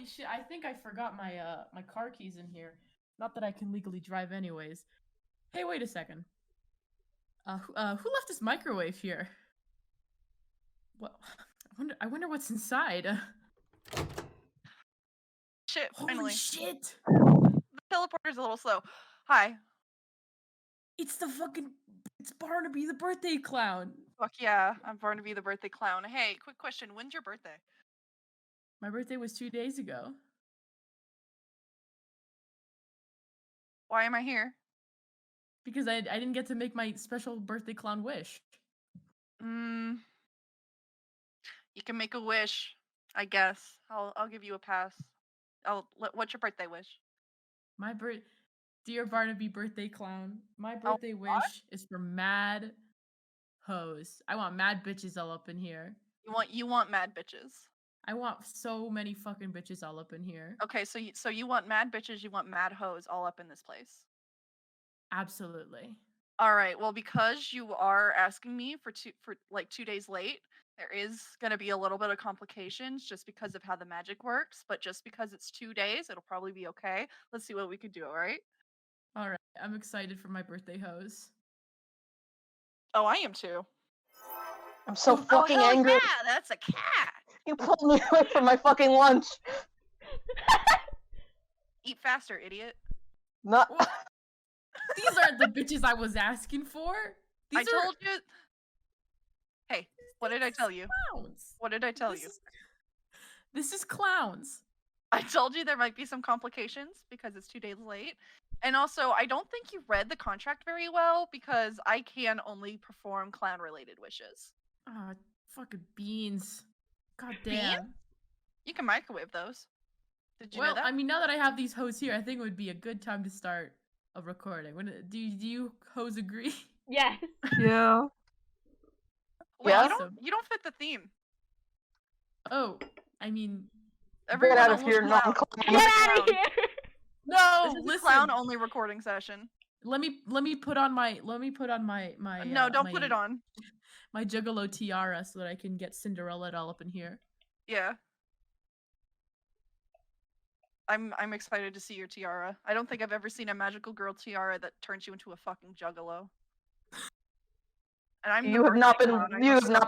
Holy shit! I think I forgot my my car keys in here. Not that I can legally drive, anyways. Hey, wait a second. Who left this microwave here? Well, I wonder what's inside. Shit, Holy finally. shit! The teleporter's a little slow. Hi. It's it's Barnaby the birthday clown. Fuck yeah, I'm Barnaby the birthday clown. Hey, quick question. When's your birthday? My birthday was 2 days ago. Why am I here? Because I didn't get to make my special birthday clown wish. You can make a wish, I guess. I'll give you a pass. What's your birthday wish? Dear Barnaby birthday clown, my Oh, birthday wish is for mad hoes. I want mad bitches all up in here. You want mad bitches. I want so many fucking bitches all up in here. Okay, so you want mad bitches, you want mad hoes all up in this place. Absolutely. All right. Well, because you are asking me for 2 days late, there is going to be a little bit of complications just because of how the magic works, but just because it's 2 days, it'll probably be okay. Let's see what we can do, all right? All right. I'm excited for my birthday hoes. Oh, I am too. I'm so fucking angry. Yeah, that's a cat. You pulled me away from my fucking lunch. Eat faster, idiot. Not. These aren't the bitches I was asking for. I told you. Hey, what did I tell you? Clowns. What did I tell you? This is clowns. I told you there might be some complications because it's 2 days late. And also, I don't think you read the contract very well because I can only perform clown-related wishes. Ah, fucking beans. God damn. Beans? You can microwave those. Did you know Well, that? I mean, now that I have these hoes here, I think it would be a good time to start a recording. Do you hoes agree? Yes. Yeah. Wait, Yeah? you don't fit the theme. Oh, I mean, Everyone Get out of else here, is not clown. Get out of here. no. This is Listen. a clown-only recording session. Let me put on my No, don't put it on. My juggalo tiara so that I can get Cinderella all up in here. Yeah. I'm excited to see your tiara. I don't think I've ever seen a magical girl tiara that turns you into a fucking juggalo. And You have not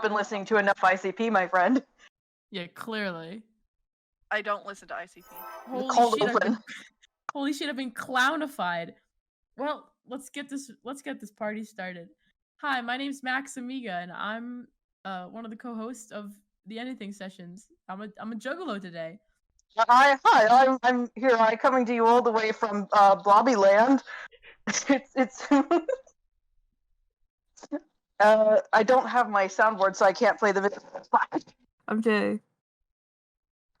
been listening to enough ICP, my friend. Yeah, clearly. I don't listen to ICP. Holy shit, I've been clownified. Well, let's get this party started. Hi, my name's Max Amiga, and I'm one of the co-hosts of the Anything Sessions. I'm a juggalo today. Hi, I'm here. I'm coming to you all the way from Blobbyland. It's I don't have my soundboard, so I can't play the video. I'm Jay.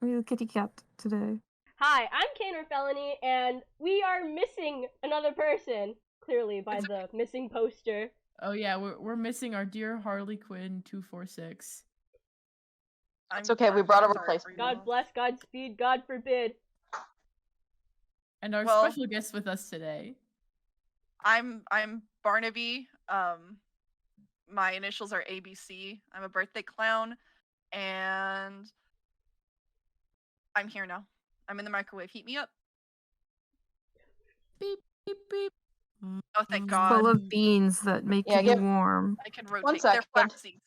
I'm the kitty cat today. Hi, I'm Kaner Felony, and we are missing another person, clearly by the missing poster. Oh yeah, we're missing our dear Harley Quinn 246. It's okay, we brought a replacement. God bless, Godspeed, God forbid. And our special guest with us today. I'm Barnaby. My initials are ABC. I'm a birthday clown, and I'm here now. I'm in the microwave. Heat me up. Beep beep beep. Oh, thank God. Full of beans that make you warm. I can rotate. 1 second. They're flax seeds.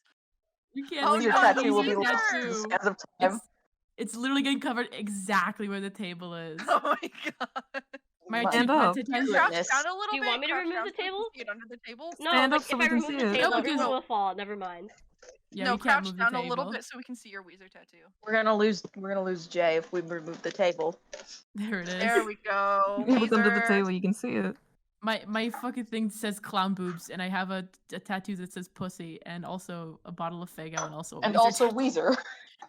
You can't. Your tattoo will be lost as of time. It's literally getting covered exactly where the table is. Oh my God. Stand up. Crouch down a little bit. Do you want me to remove the table? See it under the table? No, Stand like, up so if we I can remove see the it. table, No, everyone because- will fall. Never mind. Yeah, No, we can't crouch move down the a table. little bit so we can see your Weezer tattoo. We're gonna lose Jay if we remove the table. There it is. There we go. Look under the Weezer. table, you can see it. My fucking thing says clown boobs, and I have a tattoo that says pussy, and also a bottle of Faygo, and also a Weezer.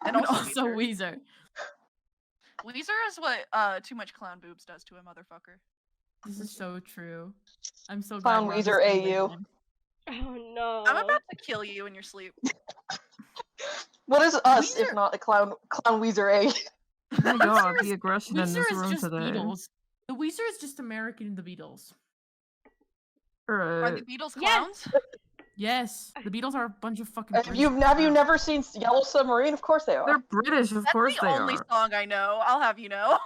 And and also also Weezer. Weezer. Weezer is what too much clown boobs does to a motherfucker. This is so true. I'm so Clown glad. we're on Weezer this team AU. again. Oh no. I'm about to kill you in your sleep. What is us Weezer- if not a clown Weezer A? Oh my god, the aggression in Weezer this is room just today. Beatles. The Weezer is just American The Beatles. Are Right. the Beatles Yes. clowns? Yes, the Beatles are a bunch of fucking. Have British you crap. never seen Yellow Submarine? Of course they They're are. British, of That's course the they only are. song I know. I'll have you know.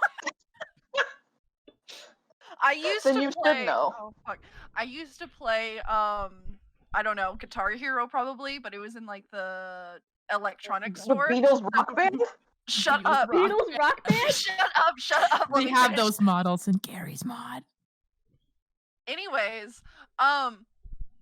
I used Then to you should play. know. Oh fuck! I used to play. I don't know, Guitar Hero probably, but it was in like the electronic The store. Beatles rock band? Shut Beatles up! rock. Beatles rock band? Shut up! Shut up! Let They me have finish. those models in Gary's mod. Anyways,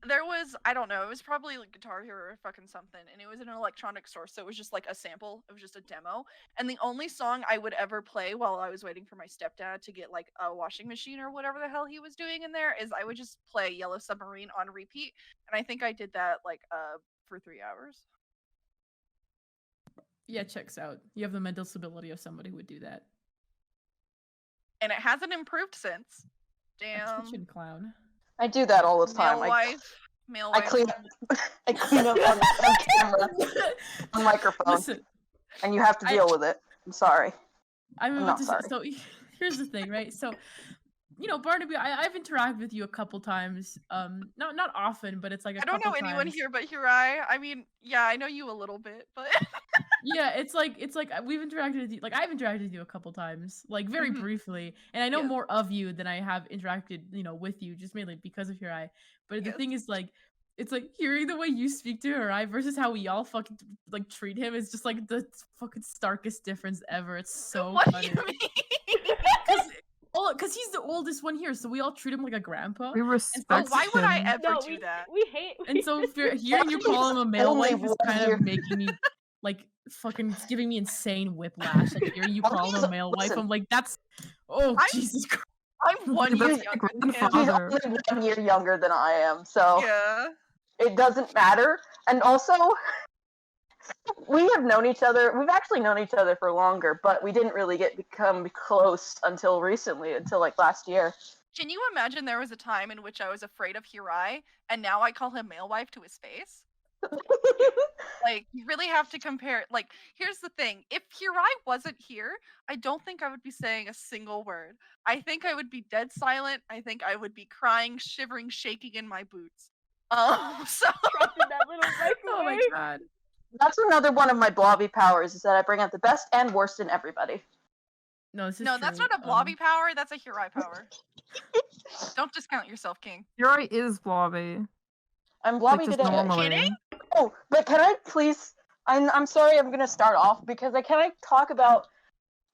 there was, I don't know, it was probably like Guitar Hero or fucking something, and it was in an electronic store, so it was just like a sample, it was just a demo. And the only song I would ever play while I was waiting for my stepdad to get like a washing machine or whatever the hell he was doing in there is I would just play Yellow Submarine on repeat, and I think I did that like for 3 hours. Yeah, checks out. You have the mental stability of somebody who would do that. And it hasn't improved since. That's Damn. kitchen clown. I do that all the time. Male I wife. clean up. I clean up on camera, on microphone, Listen, and you have to deal with it. I'm sorry. I'm I'm about not to sorry. say, so here's the thing, right? So, you know, Barnaby, I've interacted with you a couple times. Not often, but it's like a I don't couple know anyone times. here but Hirai. I mean, yeah, I know you a little bit, but Yeah, it's like we've interacted with you. Like I've interacted with you a couple times, like very Mhm. briefly, and I know Yes. more of you than I have interacted, you know, with you, just mainly because of your eye. But the Yes. thing is, like, it's like hearing the way you speak to her eye versus how we all fucking like treat him is just like the fucking starkest difference ever. It's so What do funny. you mean? Because he's the oldest one here, so we all treat him like a grandpa. We Oh, respect why would I him. ever No, do that? we hate. And so hearing you call him a male Only wife is 1 kind year. of making me like fucking it's giving me insane whiplash. Like hearing you call him a male wife, Listen. I'm like, that's oh I'm- Jesus Christ. I'm 1 That's year my younger than him. He's grandfather. only 1 year younger than I am, so Yeah. it doesn't matter. And also, we have known each other. We've actually known each other for longer, but we didn't really become close until recently, until like last year. Can you imagine there was a time in which I was afraid of Hirai, and now I call him male wife to his face? Like, you really have to compare. Like, here's the thing. If Hirai wasn't here, I don't think I would be saying a single word. I think I would be dead silent. I think I would be crying, shivering, shaking in my boots. So Trapped in that little Oh my microwave. god. That's another one of my blobby powers, is that I bring out the best and worst in everybody. No, this is no, that's true. not a blobby power. That's a Hirai power. Don't discount yourself, King. Yuri is blobby. I'm Like blobby just today. normally. Kidding? Oh, but can I please? I'm sorry. I'm gonna start off because can I talk about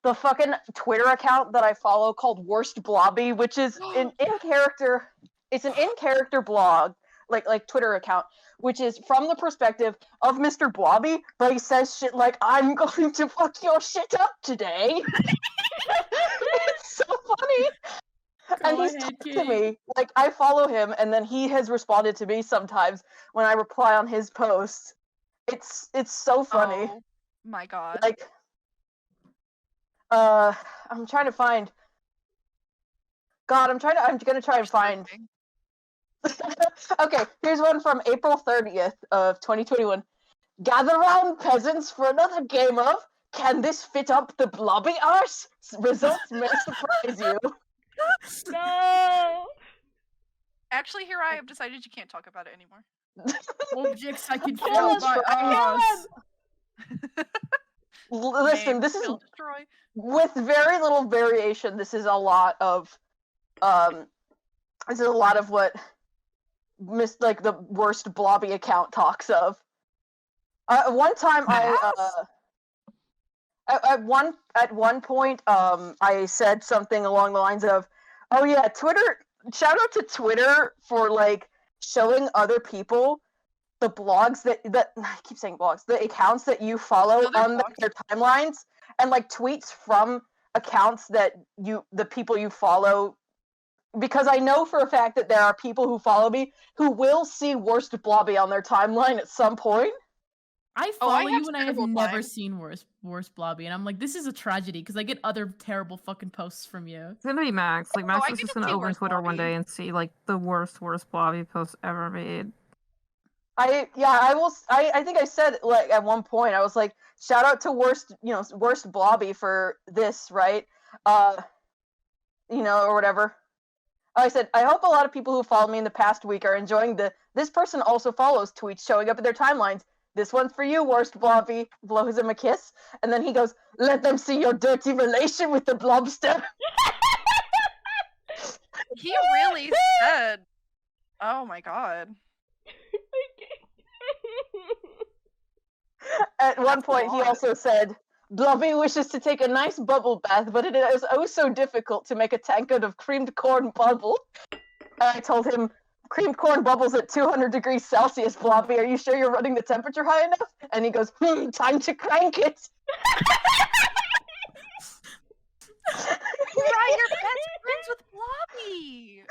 the fucking Twitter account that I follow called Worst Blobby, which is an in character. It's an in character blog, like Twitter account, which is from the perspective of Mr. Blobby, but he says shit like, "I'm going to fuck your shit up today." It's so funny. And Go he's ahead, talked to King. me. Like, I follow him, and then he has responded to me sometimes when I reply on his posts. It's so funny. Oh my god. Like, I'm trying to find. God, I'm gonna try and find. Okay, here's one from April 30th of 2021. Gather round, peasants, for another game of Can This Fit Up the Blobby Arse? Results may surprise you. No. Actually, Hirai, I've decided you can't talk about it anymore. Objects I can Kill fill him! by Kill us. him! Listen, Name, this is kill, destroy. with very little variation. This is a lot of, this is a lot of what like the worst blobby account talks of. One time at one point, I said something along the lines of, "Oh yeah, Twitter! Shout out to Twitter for like showing other people the blogs that I keep saying blogs, the accounts that you follow No, they're on blogs. their timelines, and like tweets from accounts that the people you follow." Because I know for a fact that there are people who follow me who will see Worst Blobby on their timeline at some point. I Oh, I follow have you and I have terrible never time. seen worse blobby, and I'm like, this is a tragedy because I get other terrible fucking posts from you. It's gonna be Max. Like Oh, Max I is get just to gonna see open worst Twitter one blobby. day and see like the worst blobby post ever made. I think I said like at one point I was like, shout out to worst Blobby for this, right? Or whatever. I said, I hope a lot of people who follow me in the past week are enjoying the "this person also follows" tweets showing up in their timelines. This one's for you, Worst Blobby. Blows him a kiss. And then he goes, let them see your dirty relation with the blobster. He really said, "Oh my god." At one That's a point, he lot. also said, Blobby wishes to take a nice bubble bath, but it is oh so difficult to make a tankard of creamed corn bubble. I told him, creamed corn bubbles at 200 degrees Celsius, Blobby. Are you sure you're running the temperature high enough? And he goes, time to crank it. Right, you're best friends with Blobby.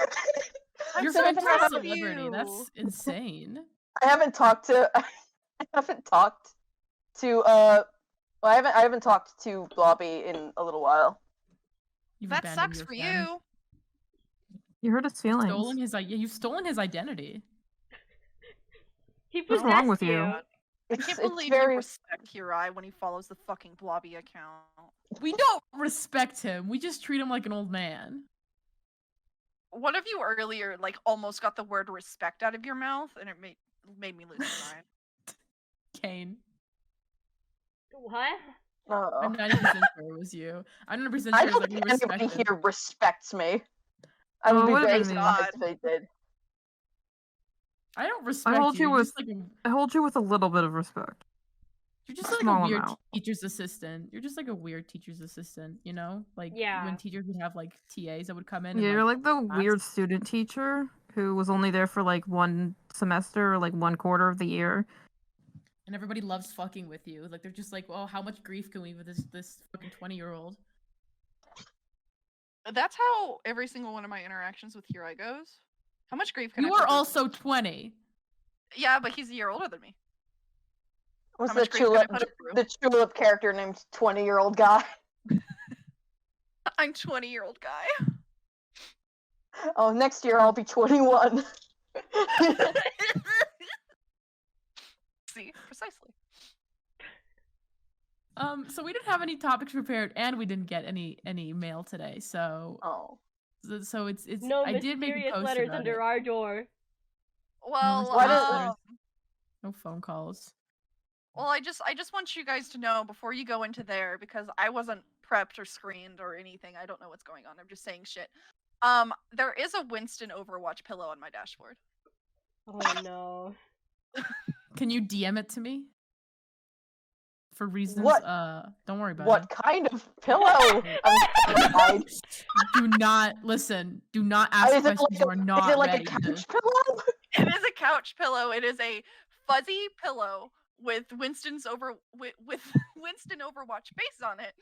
I'm You're so friends with a proud of celebrity. you. That's insane. I haven't talked to well, I haven't talked to Blobby in a little while. You've That abandoned sucks your for friend. you. You hurt his feelings. Stolen his you've stolen his identity. He What's wrong with possessed you? I It's can't it's believe very you respect Hirai when he follows the fucking Blobby account. We don't respect him. We just treat him like an old man. One of you earlier, like, almost got the word respect out of your mouth, and it made me lose my mind. Kane. What? I'm 90% sure it was you. I'm 100% I sure don't that we think respect anybody him. here respects me. I would Oh, be what very is it? surprised if they did. I don't respect hold you You're with- just like I hold you with a little bit of respect. you're just like small a weird amount. teacher's assistant. You're just like a weird teacher's assistant, you know? Like Yeah. when teachers would have like TAs that would come in Yeah, and you're like the class. weird student teacher who was only there for like one semester or like one quarter of the year. And everybody loves fucking with you. Like they're just like, "Oh, how much grief can we with this fucking 20-year-old?" That's how every single one of my interactions with Hirai goes. How much grief can I You put are through? also 20. Yeah, but he's a year older than me. Was How the much grief can I tulip put him through? the tulip character named 20-year-old guy? I'm 20-year-old guy. Oh, next year I'll be 21. See, precisely. So we didn't have any topics prepared, and we didn't get any mail today. So Oh. so it's No I did make a mysterious post letters about under it. our door. Well, Why does- No phone calls. well, I just want you guys to know before you go into there, because I wasn't prepped or screened or anything. I don't know what's going on. I'm just saying shit. There is a Winston Overwatch pillow on my dashboard. Oh no. Can you DM it to me? For reasons, What- don't worry about What kind of pillow? I'm terrified. it. Do not listen. Do not ask Is it questions like you are Is not it like a ready to. couch pillow? It is a couch pillow. It is a fuzzy pillow with with Winston Overwatch face on it.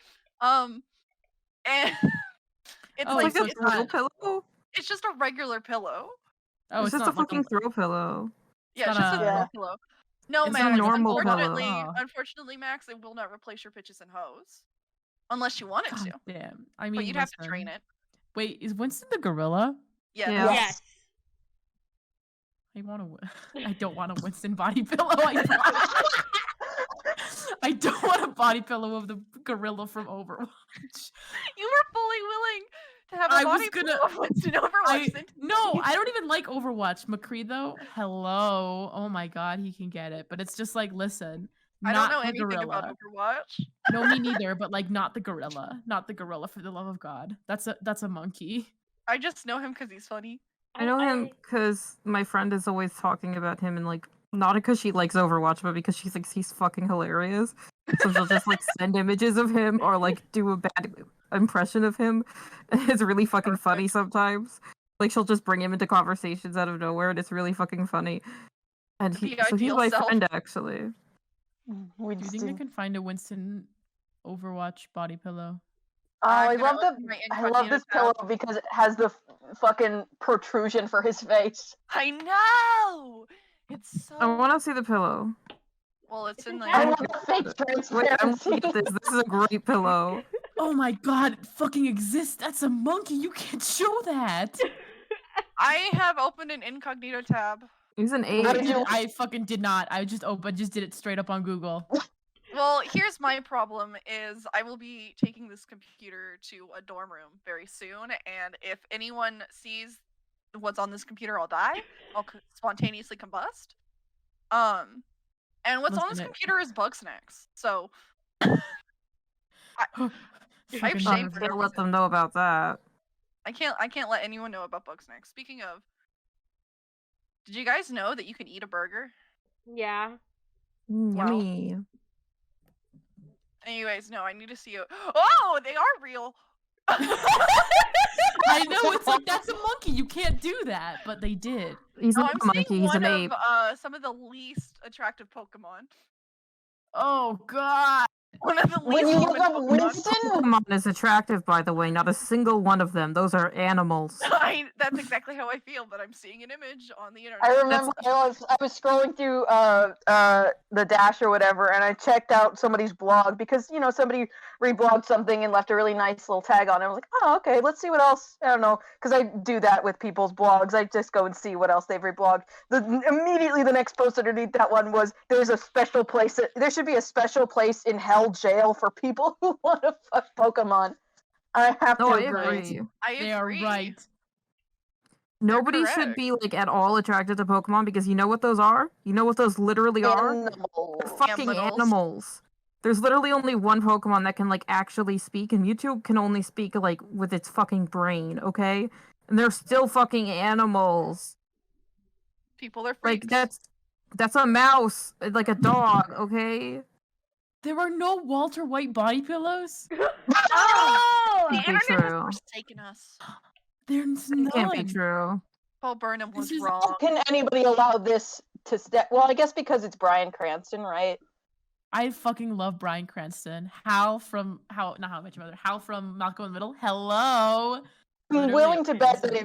And it's Oh, like It's like a it's throw not- pillow. it's just a regular pillow. Oh, it's just a not like fucking throw pillow. Yeah, it's not just a a- throw Yeah. pillow. No, It's man. a normal pillow. Unfortunately, Max, it will not replace your pitches and hoes, unless you want it God to. damn. I mean, But you'd have to train listen. it. Wait, is Winston the gorilla? Yeah. Yeah. Yes. I want to. I don't want a Winston body pillow. I promise. I don't want a body pillow of the gorilla from Overwatch. You were fully willing to have a I was body gonna- pillow of Winston Overwatch. No, I don't even like Overwatch. McCree though, hello. Oh my god, he can get it. But it's just like, listen, I not don't know the anything gorilla. about Overwatch. No, me neither. But like, not the gorilla. Not the gorilla. For the love of God, that's a monkey. I just know him because he's funny. I know him because my friend is always talking about him and like not because she likes Overwatch, but because she thinks he's fucking hilarious. So she'll just like send images of him or like do a bad impression of him. It's really fucking funny sometimes. Like she'll just bring him into conversations out of nowhere, and it's really fucking funny. And The so he's ideal my self. friend actually. Do you think I Winston. can find a Winston Overwatch body pillow? Oh, I'm I gonna love the open my I love incognito this tab. pillow because it has the fucking protrusion for his face. I know. It's so. I want to see the pillow. Well, it's in I there. want the fake Wait, I'm transparency. looking at this. This is a great pillow. Oh my god, it fucking exists. That's a monkey. You can't show that. I have opened an incognito tab. He's an What did eight. you- I fucking did not. I just did it straight up on Google. Well, here's my problem: is I will be taking this computer to a dorm room very soon, and if anyone sees what's on this computer, I'll die. I'll spontaneously combust. And what's on this Listen, computer is bug snacks. So I have Fucking shame I for can't no let them reason. know about that. I can't let anyone know about bug snacks. Speaking of, did you guys know that you can eat a burger? Yeah. Wow. Yummy. Anyways, no, I need to see you. Oh, they are real. I know, it's like, that's a monkey. You can't do that, but they did. He's No, not I'm a monkey, seeing he's one an ape. of some of the least attractive Pokemon. Oh god. One of the When least you human look up Pokemon. Winston, Pokemon is attractive, by the way. Not a single one of them. Those are animals. That's exactly how I feel, but I'm seeing an image on the internet. I remember I was scrolling through the Dash or whatever, and I checked out somebody's blog because somebody reblogged something and left a really nice little tag on it. I was like, oh, okay, let's see what else. I don't know, because I do that with people's blogs. I just go and see what else they've reblogged. Immediately the next post underneath that one was, "There's a special place. There should be a special place in hell jail for people who want to fuck Pokemon." I have No, to I agree. agree. I They are agree. right. Nobody should correct. be like at all attracted to Pokemon because you know what those are? You know what those literally are? They're Animals. fucking Animals. animals. There's literally only one Pokemon that can like actually speak, and Mewtwo can only speak like with its fucking brain, okay? And they're still fucking animals. People are Like freaks. that's a mouse, like a dog, okay? There are no Walter White body pillows? Oh! The Can't be internet has true. forsaken us. There's It can't be none. true. Paul Burnham was This is- How wrong. can anybody allow this to step? Well, I guess because it's Bryan Cranston, right? I fucking love Bryan Cranston. Hal from How Much Mother. Hal from Malcolm in the Middle. Hello. I'm Literally willing to bet that amazing.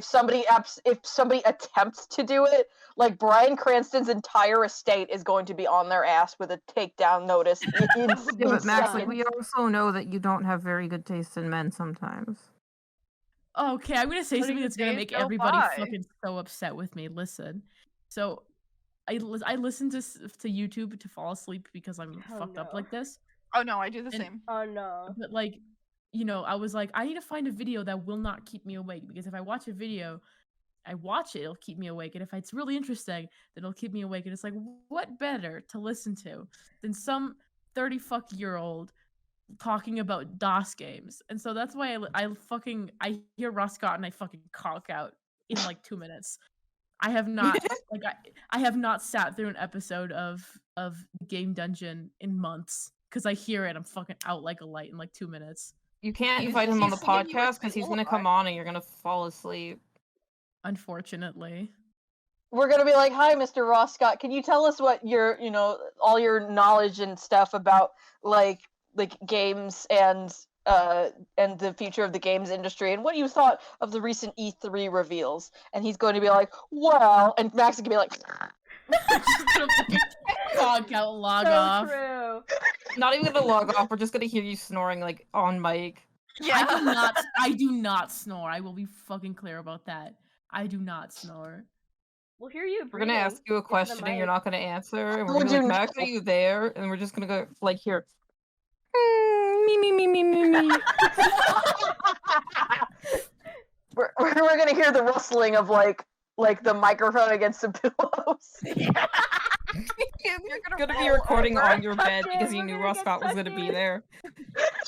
if somebody attempts to do it, like Bryan Cranston's entire estate is going to be on their ass with a takedown notice in Yeah, but Max, like, seconds. we also know that you don't have very good taste in men sometimes. Okay, I'm gonna say What do something you that's gonna say make so everybody by? fucking so upset with me. Listen, so I listen to YouTube to fall asleep because I'm Oh, fucked up no. like this. Oh no, I do the And- same. Oh no. But like, I was like, I need to find a video that will not keep me awake, because if I watch a video, I watch it, it'll keep me awake, and if it's really interesting, then it'll keep me awake. And it's like, what better to listen to than some 30-fuck-year-old talking about DOS games? And so that's why I hear Ross Scott and I fucking conk out in like 2 minutes. I have not like I have not sat through an episode of Game Dungeon in months because I hear it. I'm fucking out like a light in like 2 minutes. You can't He's- invite him on the he's singing you a podcast sweet because he's gonna lullaby. come on and you're gonna fall asleep. Unfortunately, We're gonna be like, "Hi, Mr. Ross Scott. Can you tell us what your, all your knowledge and stuff about like games and the future of the games industry, and what you thought of the recent E3 reveals?" And he's going to be like, "Well," and Max is gonna be like, just gonna fucking conk out, log So off. true. Not even gonna log off. We're just gonna hear you snoring like on mic. Yeah. I do not snore. I will be fucking clear about that. I do not snore. We'll hear you We're gonna breathing ask you a into the question and you're mic. not gonna answer. And we're Would gonna be you like, Max, know? are you there? And we're just gonna go like here. Me me me me me me. we're gonna hear the rustling of like the microphone against the pillows. You're gonna gonna be roll recording over. on your Tuck bed in, because you we're knew gonna Ross get Scott was tucked gonna be in. there.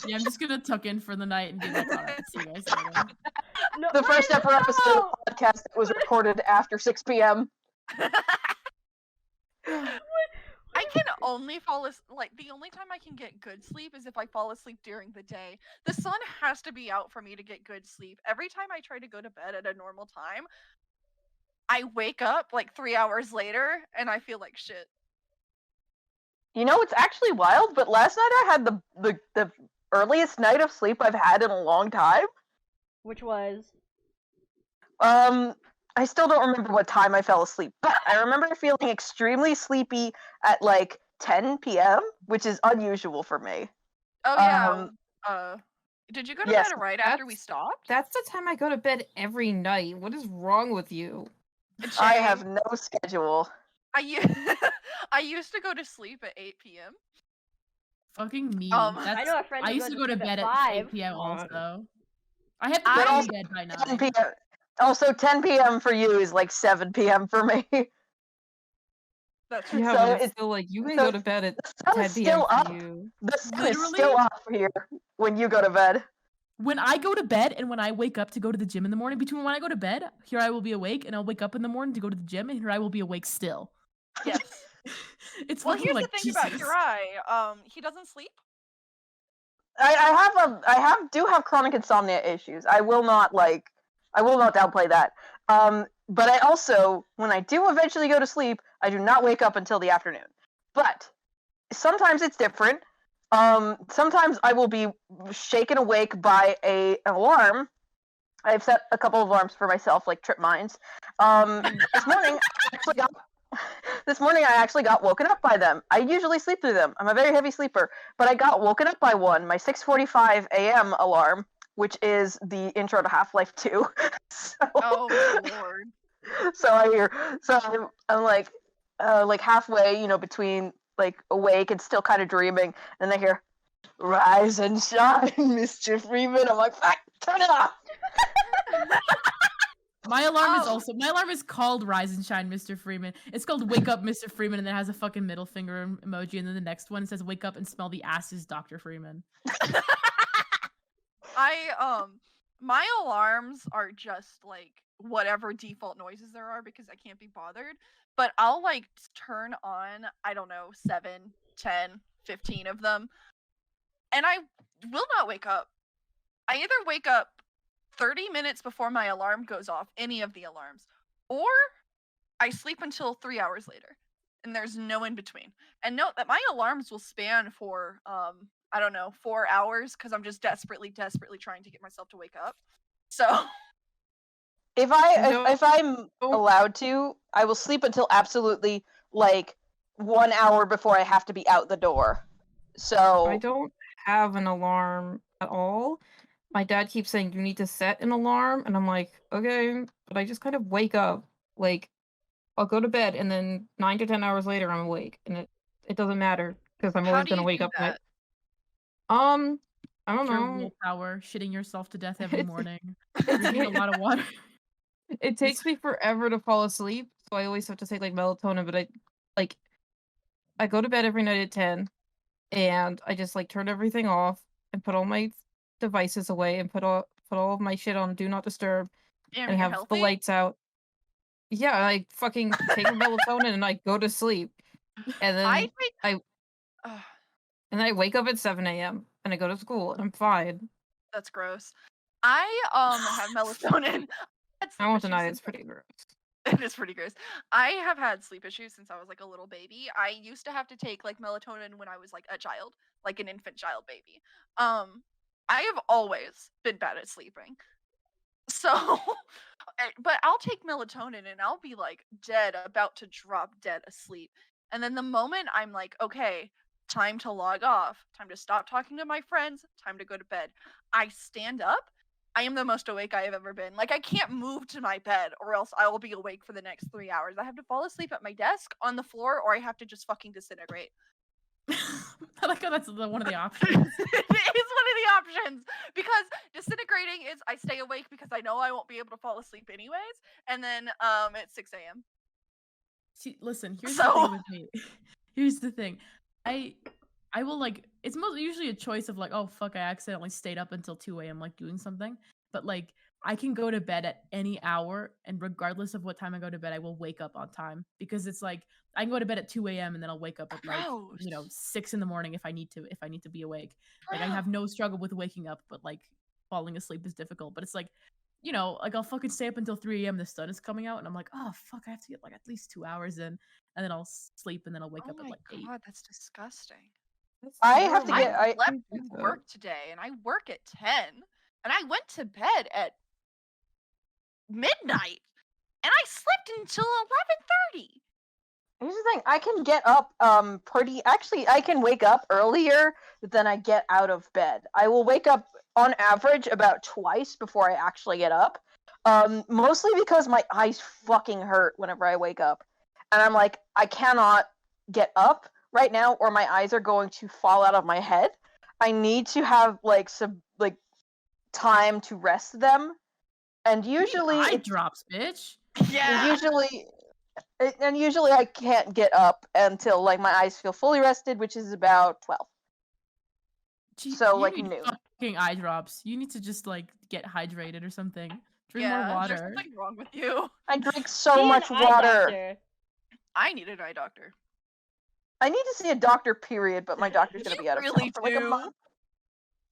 Yeah, I'm just gonna tuck in for the night and be like, alright, see you guys later. No, The first ever episode no! of the podcast that was recorded after 6 p.m. I can only fall asleep. Like, the only time I can get good sleep is if I fall asleep during the day. The sun has to be out for me to get good sleep. Every time I try to go to bed at a normal time, I wake up like 3 hours later and I feel like shit. It's actually wild, but last night I had the earliest night of sleep I've had in a long time. Which was I still don't remember what time I fell asleep, but I remember feeling extremely sleepy at like 10 p.m., which is unusual for me. Oh yeah. Did you go to yes, bed right after we that's- stopped? That's the time I go to bed every night. What is wrong with you? I Jay, have no schedule. I used to go to sleep at 8 p.m. Fucking me. I That's, know a friend I who used to goes go to sleep bed at at 8 5. p.m. God. also. I have to I- go also to bed by 9. 10 p.m. Also, 10 p.m. for you is like 7 p.m. for me. That's Yeah, So but it's it's still like you can so go to bed at the sun 10 is p.m. still for up. you. The sun is Literally? still up here when you go to bed. When I go to bed and when I wake up to go to the gym in the morning, between when I go to bed, here I will be awake, and I'll wake up in the morning to go to the gym, and here I will be awake still. yes. It's Well, fucking here's like the thing about Jesus. Uri. He doesn't sleep. I do have chronic insomnia issues. I will not downplay that. But I also, when I do eventually go to sleep, I do not wake up until the afternoon. But sometimes it's different. Sometimes I will be shaken awake by an alarm. I've set a couple of alarms for myself, like trip mines. This morning, this morning I actually got woken up by them. I usually sleep through them. I'm a very heavy sleeper, but I got woken up by one, my 6:45 a.m. alarm, which is the intro to Half-Life 2. Oh my lord. I'm like halfway, between like awake and still kind of dreaming, and I hear, "Rise and shine, Mr. Freeman." I'm like, "Fuck, turn it off." My alarm is Oh. also my alarm is called Rise and Shine, Mr. Freeman. It's called Wake Up, Mr. Freeman, and it has a fucking middle finger emoji, and then the next one says Wake Up and Smell the Asses, Dr. Freeman. My alarms are just like whatever default noises there are because I can't be bothered. But I'll like turn on, I don't know, 7, 10, 15 of them. And I will not wake up. I either wake up 30 minutes before my alarm goes off, any of the alarms, or I sleep until 3 hours later. And there's no in between. And note that my alarms will span for I don't know, 4 hours because I'm just desperately trying to get myself to wake up. So If I'm allowed to, I will sleep until absolutely like 1 hour before I have to be out the door. So I don't have an alarm at all. My dad keeps saying you need to set an alarm, and I'm like, okay, but I just kind of wake up. Like, I'll go to bed, and then 9 to 10 hours later, I'm awake, and it doesn't matter because I'm how always do gonna you wake do up. that? I don't Pure know. willpower, shitting yourself to death every It's- morning, it's- drinking a lot of water. It takes me forever to fall asleep, so I always have to take like melatonin. But I go to bed every night at 10, and I just like turn everything off and put all my devices away and put all of my shit on do not disturb Damn, and you're have healthy? the lights out. Yeah, I fucking take a melatonin and I go to sleep, and then I take I Ugh, and I wake up at 7 a.m. and I go to school and I'm fine. that's gross. I have melatonin. I had I sleep won't issues deny since it's pretty gross. it is pretty gross. I have had sleep issues since I was like a little baby. I used to have to take like melatonin when I was like a child, like an infant child baby. I have always been bad at sleeping. So, but I'll take melatonin and I'll be like dead, about to drop dead asleep. And then the moment I'm like, okay, time to log off, time to stop talking to my friends, time to go to bed, I stand up. I am the most awake I have ever been. Like, I can't move to my bed or else I will be awake for the next 3 hours. I have to fall asleep at my desk, on the floor, or I have to just fucking disintegrate. I like how that's one of the options. It is one of the options because disintegrating is I stay awake because I know I won't be able to fall asleep anyways, and then it's 6 a.m. See, listen, here's the So- thing with me. Here's the thing. I will like it's usually a choice of like, oh fuck, I accidentally stayed up until 2 a.m. like doing something. But like I can go to bed at any hour, and regardless of what time I go to bed, I will wake up on time because it's like I can go to bed at 2 a.m. and then I'll wake up at like Gross. 6 in the morning if I need to be awake. Like I have no struggle with waking up, but like falling asleep is difficult. But it's like like I'll fucking stay up until 3 a.m. The sun is coming out, and I'm like, oh fuck, I have to get like at least 2 hours in, and then I'll sleep, and then I'll wake Oh up at my like 8. god, that's disgusting. I have to get- I I- slept with work today, and I work at 10, and I went to bed at midnight, and I slept until 11:30. Here's the thing, I can get up I can wake up earlier than I get out of bed. I will wake up on average about twice before I actually get up. Mostly because my eyes fucking hurt whenever I wake up. And I'm like, I cannot get up right now or my eyes are going to fall out of my head. I need to have like some time to rest them And You need usually eye it's drops, bitch. Yeah. usually I can't get up until like my eyes feel fully rested, which is about 12. Gee, So, you like, need noon. fucking eye drops. You need to just like get hydrated or something. Drink more There's water. something wrong with you. I drink so See much an eye water. doctor. I need an eye doctor. I need to see a doctor, period, but my doctor's gonna You be out of really town for like a do. month.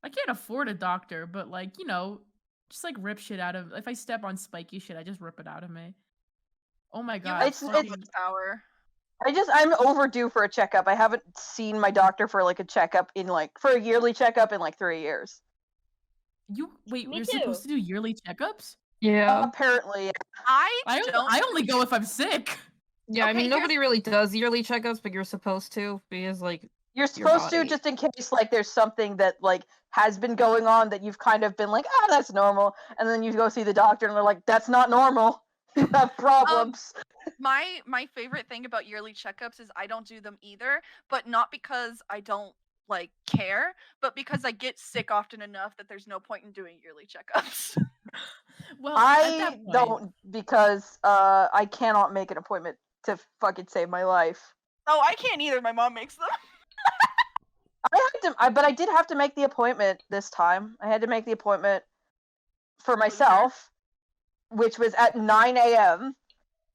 I can't afford a doctor, but like, just like rip shit out of. If I step on spiky shit, I just rip it out of me. Oh my You god. have It's- so fucking- much power. I'm overdue for a checkup. I haven't seen my doctor for like a checkup for a yearly checkup in like 3 years. Wait, Me you're supposed too. to do yearly checkups? Yeah. Apparently, I only go if I'm sick. Yeah, I Okay, mean, here's- nobody really does yearly checkups, but you're supposed to, because, like, you're supposed to body. just in case like there's something that like has been going on that you've kind of been like, that's normal, and then you go see the doctor and they're like, that's not normal. You have problems. My favorite thing about yearly checkups is I don't do them either, but not because I don't like care, but because I get sick often enough that there's no point in doing yearly checkups. Well, at that I point, don't because I cannot make an appointment to fucking save my life. Oh, I can't either. My mom makes them. But I did have to make the appointment this time. I had to make the appointment for Loser. myself, which was at 9 a.m.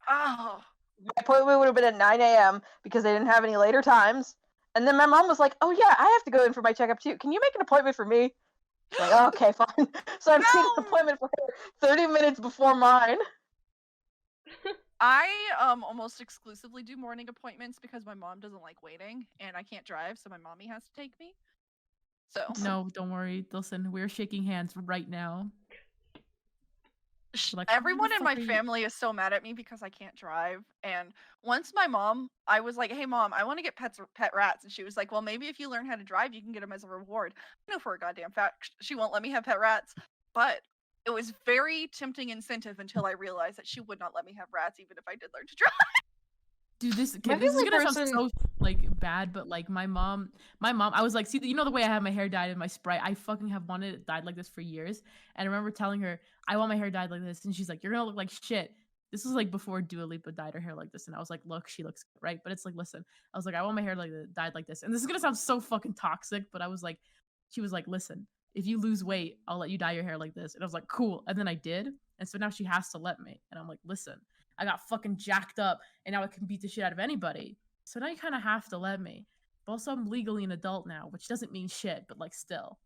Oh, My appointment would have been at 9 a.m. because they didn't have any later times. And then my mom was like, "Oh yeah, I have to go in for my checkup too. Can you make an appointment for me?" I'm like, okay, fine. So I made an No! appointment for her 30 minutes before mine. I almost exclusively do morning appointments because my mom doesn't like waiting and I can't drive, so my mommy has to take me. So no, don't worry. Listen, we're shaking hands right now. Like, everyone "What in the my fuck are you-" family is so mad at me because I can't drive. And once my mom, I was like, "Hey mom, I want to get pet rats," and she was like, "Well, maybe if you learn how to drive, you can get them as a reward." I know for a goddamn fact she won't let me have pet rats, but it was very tempting incentive until I realized that she would not let me have rats even if I did learn to drive. Dude, this My is only gonna sound person- so like bad, but like my mom, I was like, see, you know the way I have my hair dyed in my Sprite, I fucking have wanted it dyed like this for years. And I remember telling her, I want my hair dyed like this, and she's like, you're gonna look like shit. This was like before Dua Lipa dyed her hair like this, and I was like, look, she looks good, right, but it's like, listen, I was like, I want my hair like dyed like this, and this is gonna sound so fucking toxic, but I was like, she was like, listen, if you lose weight, I'll let you dye your hair like this, and I was like, cool, and then I did, and so now she has to let me, and I'm like, listen, I got fucking jacked up, and now I can beat the shit out of anybody. So now you kind of have to let me. But also, I'm legally an adult now, which doesn't mean shit, but like still.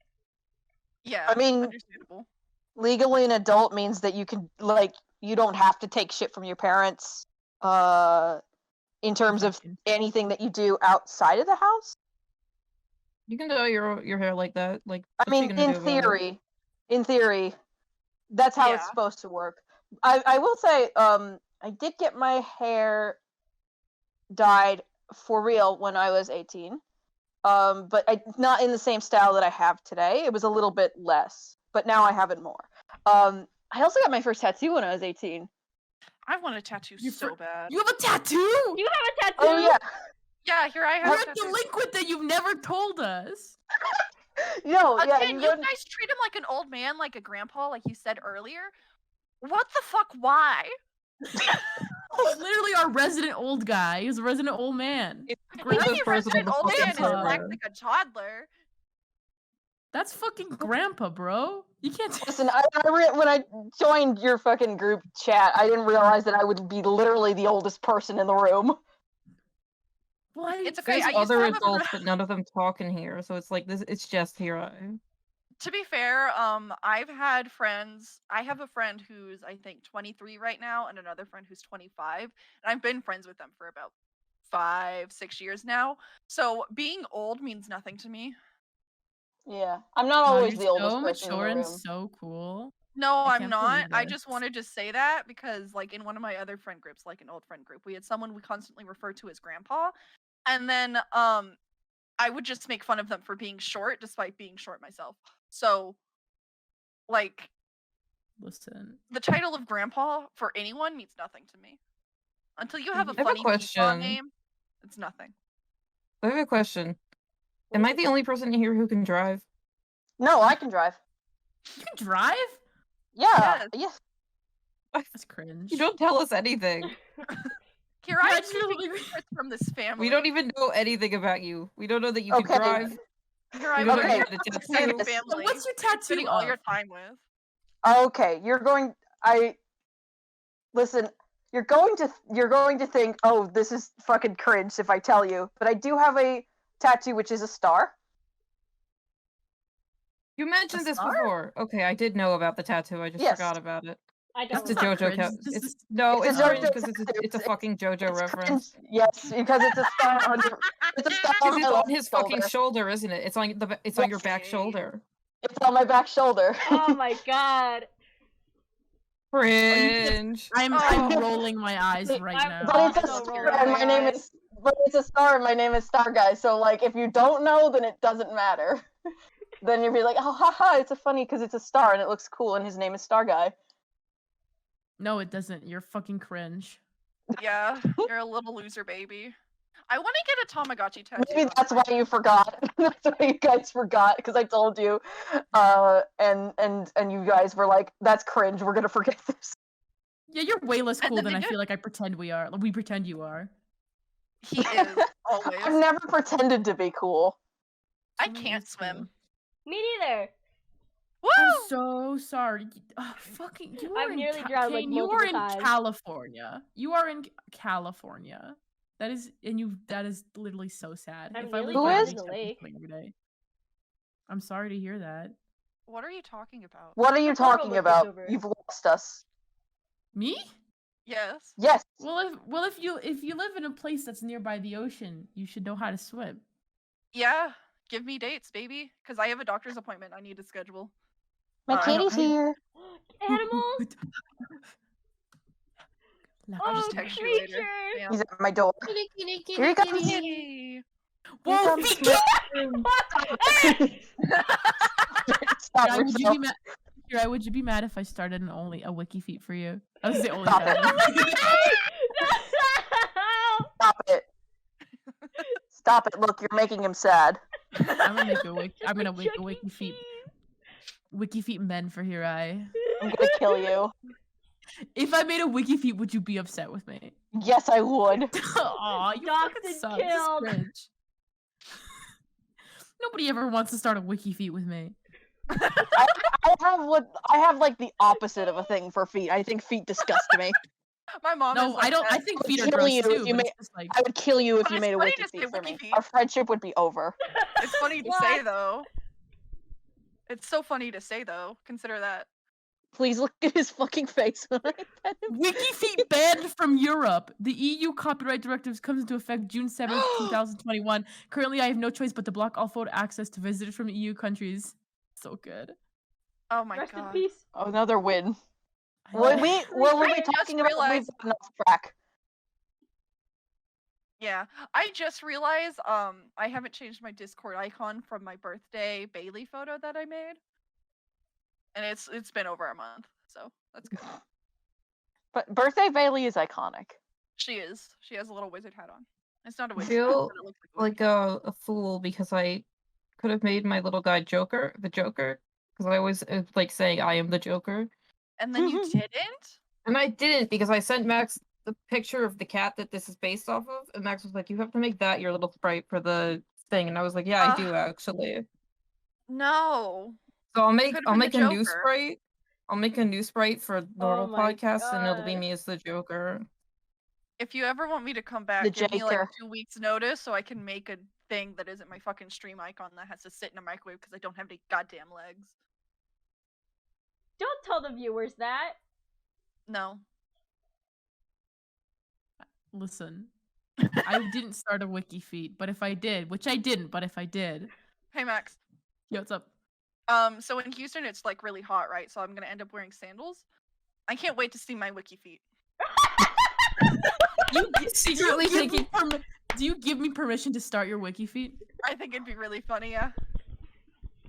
Yeah, I mean- understandable. Legally an adult means that you can you don't have to take shit from your parents in terms of anything that you do outside of the house. You can dye your hair like that. Like, I what's she mean, gonna do about it? in theory, that's how it's Yeah. supposed to work. I will say, I did get my hair dyed for real when I was 18. But not in the same style that I have today. It was a little bit less, but now I have it more. I also got my first tattoo when I was 18. I want a tattoo You so fr- bad. You have a tattoo? You have a tattoo? Oh yeah, Yeah, here I have You're a a tattoo. delinquent that you've never told us. no, yeah. Again, you guys treat him like an old man, like a grandpa, like you said earlier. What the fuck? Why? He's literally our resident old guy. He's a resident old man. It's the Maybe greatest person resident on the old fucking man is server. black server. like a toddler. That's fucking grandpa, bro. You can't. Listen, when I joined your fucking group chat, I didn't realize that I would be literally the oldest person in the room. Why? It's okay. There's I used to other have a adults, but none of them talk in here, so it's like this. It's just Hira. To be fair, I've had friends. I have a friend who's I think 23 right now, and another friend who's 25, and I've been friends with them for about 5-6 years now. So being old means nothing to me. Yeah, I'm not Wow, always you're the oldest so person in mature the and room. so cool. No, I I'm can't not. believe I just this. wanted to say that because, like, in one of my other friend groups, like an old friend group, we had someone we constantly referred to as grandpa, and then I would just make fun of them for being short, despite being short myself. So, like, Listen. the title of grandpa for anyone means nothing to me. Until you have a I have a funny Pete question. name, it's nothing. I have a question. Am I the only person here who can drive? No, I can drive. You can drive? Yeah, Yes. yes. That's cringe. You don't tell us anything. Kira, Yeah, I I have just feel keeping like- secrets from this family. We don't even know anything about you. We don't know that you Okay. can drive. Kira, We I'm don't know Okay. that okay. you had a This tattoo. Yes. family. What's your you're tattoo spending all your of? time with. Okay, you're going to think, oh, this is fucking cringe if I tell you. But I do have a tattoo which is a star. You mentioned this star? before. Okay, I did know about the tattoo. I just Yes. forgot about it. I It's don't the That's not JoJo. cringe, this It's is- no, It's it's a cringe JoJo because it's a tattoo. fucking JoJo It's reference. cringe. Yes, because it's a star on your. It's a star on Because my it's on left his fucking shoulder. shoulder, isn't it? It's on it's on your back Yes. shoulder. It's on my back shoulder. Oh my god. Cringe. I'm Oh. rolling my eyes right I'm now. But it's a Also star, rolling and my my name eyes. is. But it's a star, and my name is Star Guy. So like, if you don't know, then it doesn't matter. Then you'll be like, oh, haha, it's a funny because it's a star and it looks cool, and his name is Star Guy. No, it doesn't. You're fucking cringe. Yeah, you're a little loser, baby. I want to get a Tamagotchi tattoo. Maybe on that's my- why you forgot. That's why you guys forgot because I told you, and you guys were like, "That's cringe. We're gonna forget this." Yeah, you're way less And cool then than they I did. feel like I pretend we are. We pretend you are. He is always. I've never pretended to be cool. I Someone can't is cool. swim. Me neither. Woo! I'm so sorry. Fucking, you are I've in nearly drowned, like, Kane, you are in multiple times. California. You are in California. That is, and you. That is literally so sad. I'm If I nearly lived drowned there, in I'd the be lake. swimming every day. I'm sorry to hear that. What are you talking about? What are you The portal talking was about? over. You've lost us. Me? Yes. Yes. Well, if you live in a place that's nearby the ocean, you should know how to swim. Yeah. Give me dates, baby. Because I have a doctor's appointment I need to schedule. My I kitty's don't- here. Animals. Like, I'll Oh, just text you later. creatures. Damn. He's at my door. Here he comes. Kitty. Whoa! comes Kira, Stop would you yourself. be mad? Kira, would you be mad if I started a wiki feed for you? That was the only Stop time. Stop it. Stop it. Look, you're making him sad. I'm gonna make a wiki. I'm gonna Chuck make a E. wiki feed. Cheese. Wiki feet men for Hirai. I'm gonna kill you. If I made a wiki feet, would you be upset with me? Yes, I would. Aw, you Doxed fucking and suck. This is killed. cringe. Nobody ever wants to start a wiki feet with me. I have like the opposite of a thing for feet. I think feet disgust me. My mom is No, like I don't. I that. think would feet are kill gross you if too. you But made- it's just like I would kill you if But you it's made a funny wiki to say feet for wiki me. feet. Our friendship would be over. It's funny to say though. It's so funny to say though. Consider that. Please look at his fucking face when I pet him. wiki feet banned from Europe. The EU copyright directives comes into effect June 7th, 2021. Currently, I have no choice but to block all photo access to visitors from EU countries. So good. Oh my Rest in god. peace. Oh, another win. I Will know. we I be just talking about when we've realized- gotten off track? Yeah. I just realized I haven't changed my Discord icon from my birthday Bailey photo that I made. And it's been over a month, so that's good. But birthday Bailey is iconic. She is. She has a little wizard hat on. It's not a wizard Feel hat, but it looks like Like a fool because I could have made my little guy Joker, the Joker, because I always like saying I am the Joker, And then you didn't? and I didn't because I sent Max the picture of the cat that this is based off of, and Max was like, "You have to make that your little sprite for the thing," and I was like, "Yeah, I do actually." No. So I'll make could've a been the new Joker. sprite. I'll make a new sprite for normal my podcasts, and it'll be God. me as the Joker. If you ever want me to come back, The give me like Jaker. 2 weeks notice so I can make a thing that isn't my fucking stream icon that has to sit in a microwave because I don't have any goddamn legs. Don't tell the viewers that. No. Listen, I didn't start a wiki feed, but if I did, which I didn't, but if I did, Hey Max. yo, what's up? So in Houston it's like really hot, right? So I'm gonna end up wearing sandals. I can't wait to see my wiki feet. You secretly give me do you give me permission to start your wiki feed? I think it'd be really funny, yeah.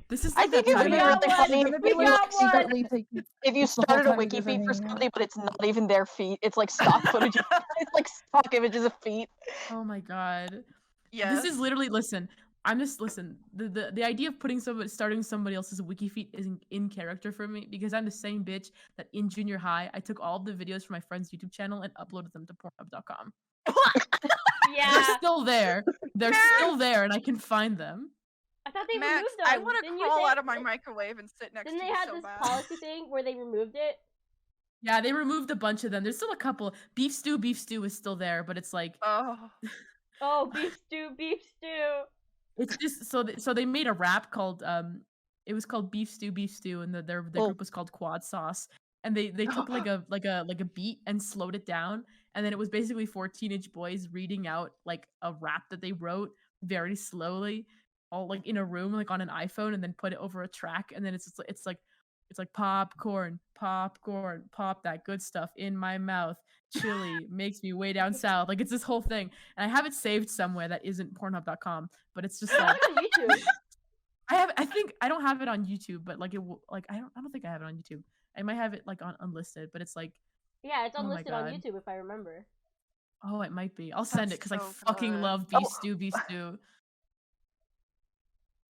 This is I like think that it would time be got really one. funny We got one. if you the whole started a time wiki you've feed been for hanging out. somebody, but it's not even their feet. It's like stock footage. It's like stock images of feet. Oh my god. Yes. This is literally listen. I'm just listen. The idea of starting somebody else's wiki feed isn't in character for me because I'm the same bitch that in junior high I took all the videos from my friend's YouTube channel and uploaded them to Pornhub.com. They're Yeah. still there. They're still there, and I can find them. I thought they Max, removed them. I want to Didn't you crawl say- out of my microwave and sit next Didn't to they you have so this bad. policy thing where they removed it? Yeah, they removed a bunch of them. There's still a couple. Beef stew is still there, but it's like Oh. Oh, beef stew, beef stew. it's just so they made a rap called it was called beef stew, and the group was called Quad Sauce, and they took like a beat and slowed it down, and then it was basically 4 teenage boys reading out like a rap that they wrote very slowly, all like in a room like on an iPhone, and then put it over a track, and then it's like popcorn, pop that good stuff in my mouth. Chili makes me way down south. Like it's this whole thing, and I have it saved somewhere that isn't Pornhub.com, but it's just like On YouTube. I think I don't have it on YouTube, but like I don't think I have it on YouTube. I might have it like on unlisted, but it's like Yeah, it's Oh my unlisted on God. YouTube if I remember. oh it might be. I'll send it That's because I so fucking good. love beef stew.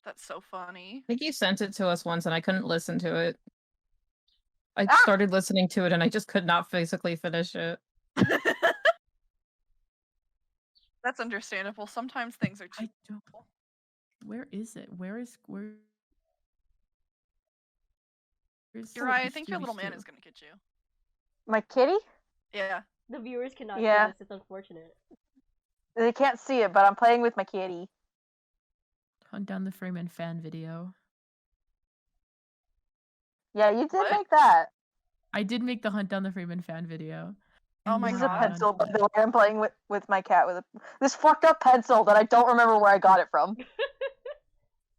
That's so funny. I think you sent it to us once and I couldn't listen to it. I Ah! started listening to it and I just could not physically finish it. That's understandable. Sometimes things are too. I don't. Where is it? Where's You're right. I think your little man is gonna get you. My kitty? Yeah. The viewers cannot Yeah. see this. It's unfortunate. They can't see it, but I'm playing with my kitty. Hunt down the Freeman fan video. Yeah, you did What? make that. I did make the Hunt down the Freeman fan video. Oh And my This then is a God. pencil, by the way. I'm playing with my cat with this fucked up pencil that I don't remember where I got it from.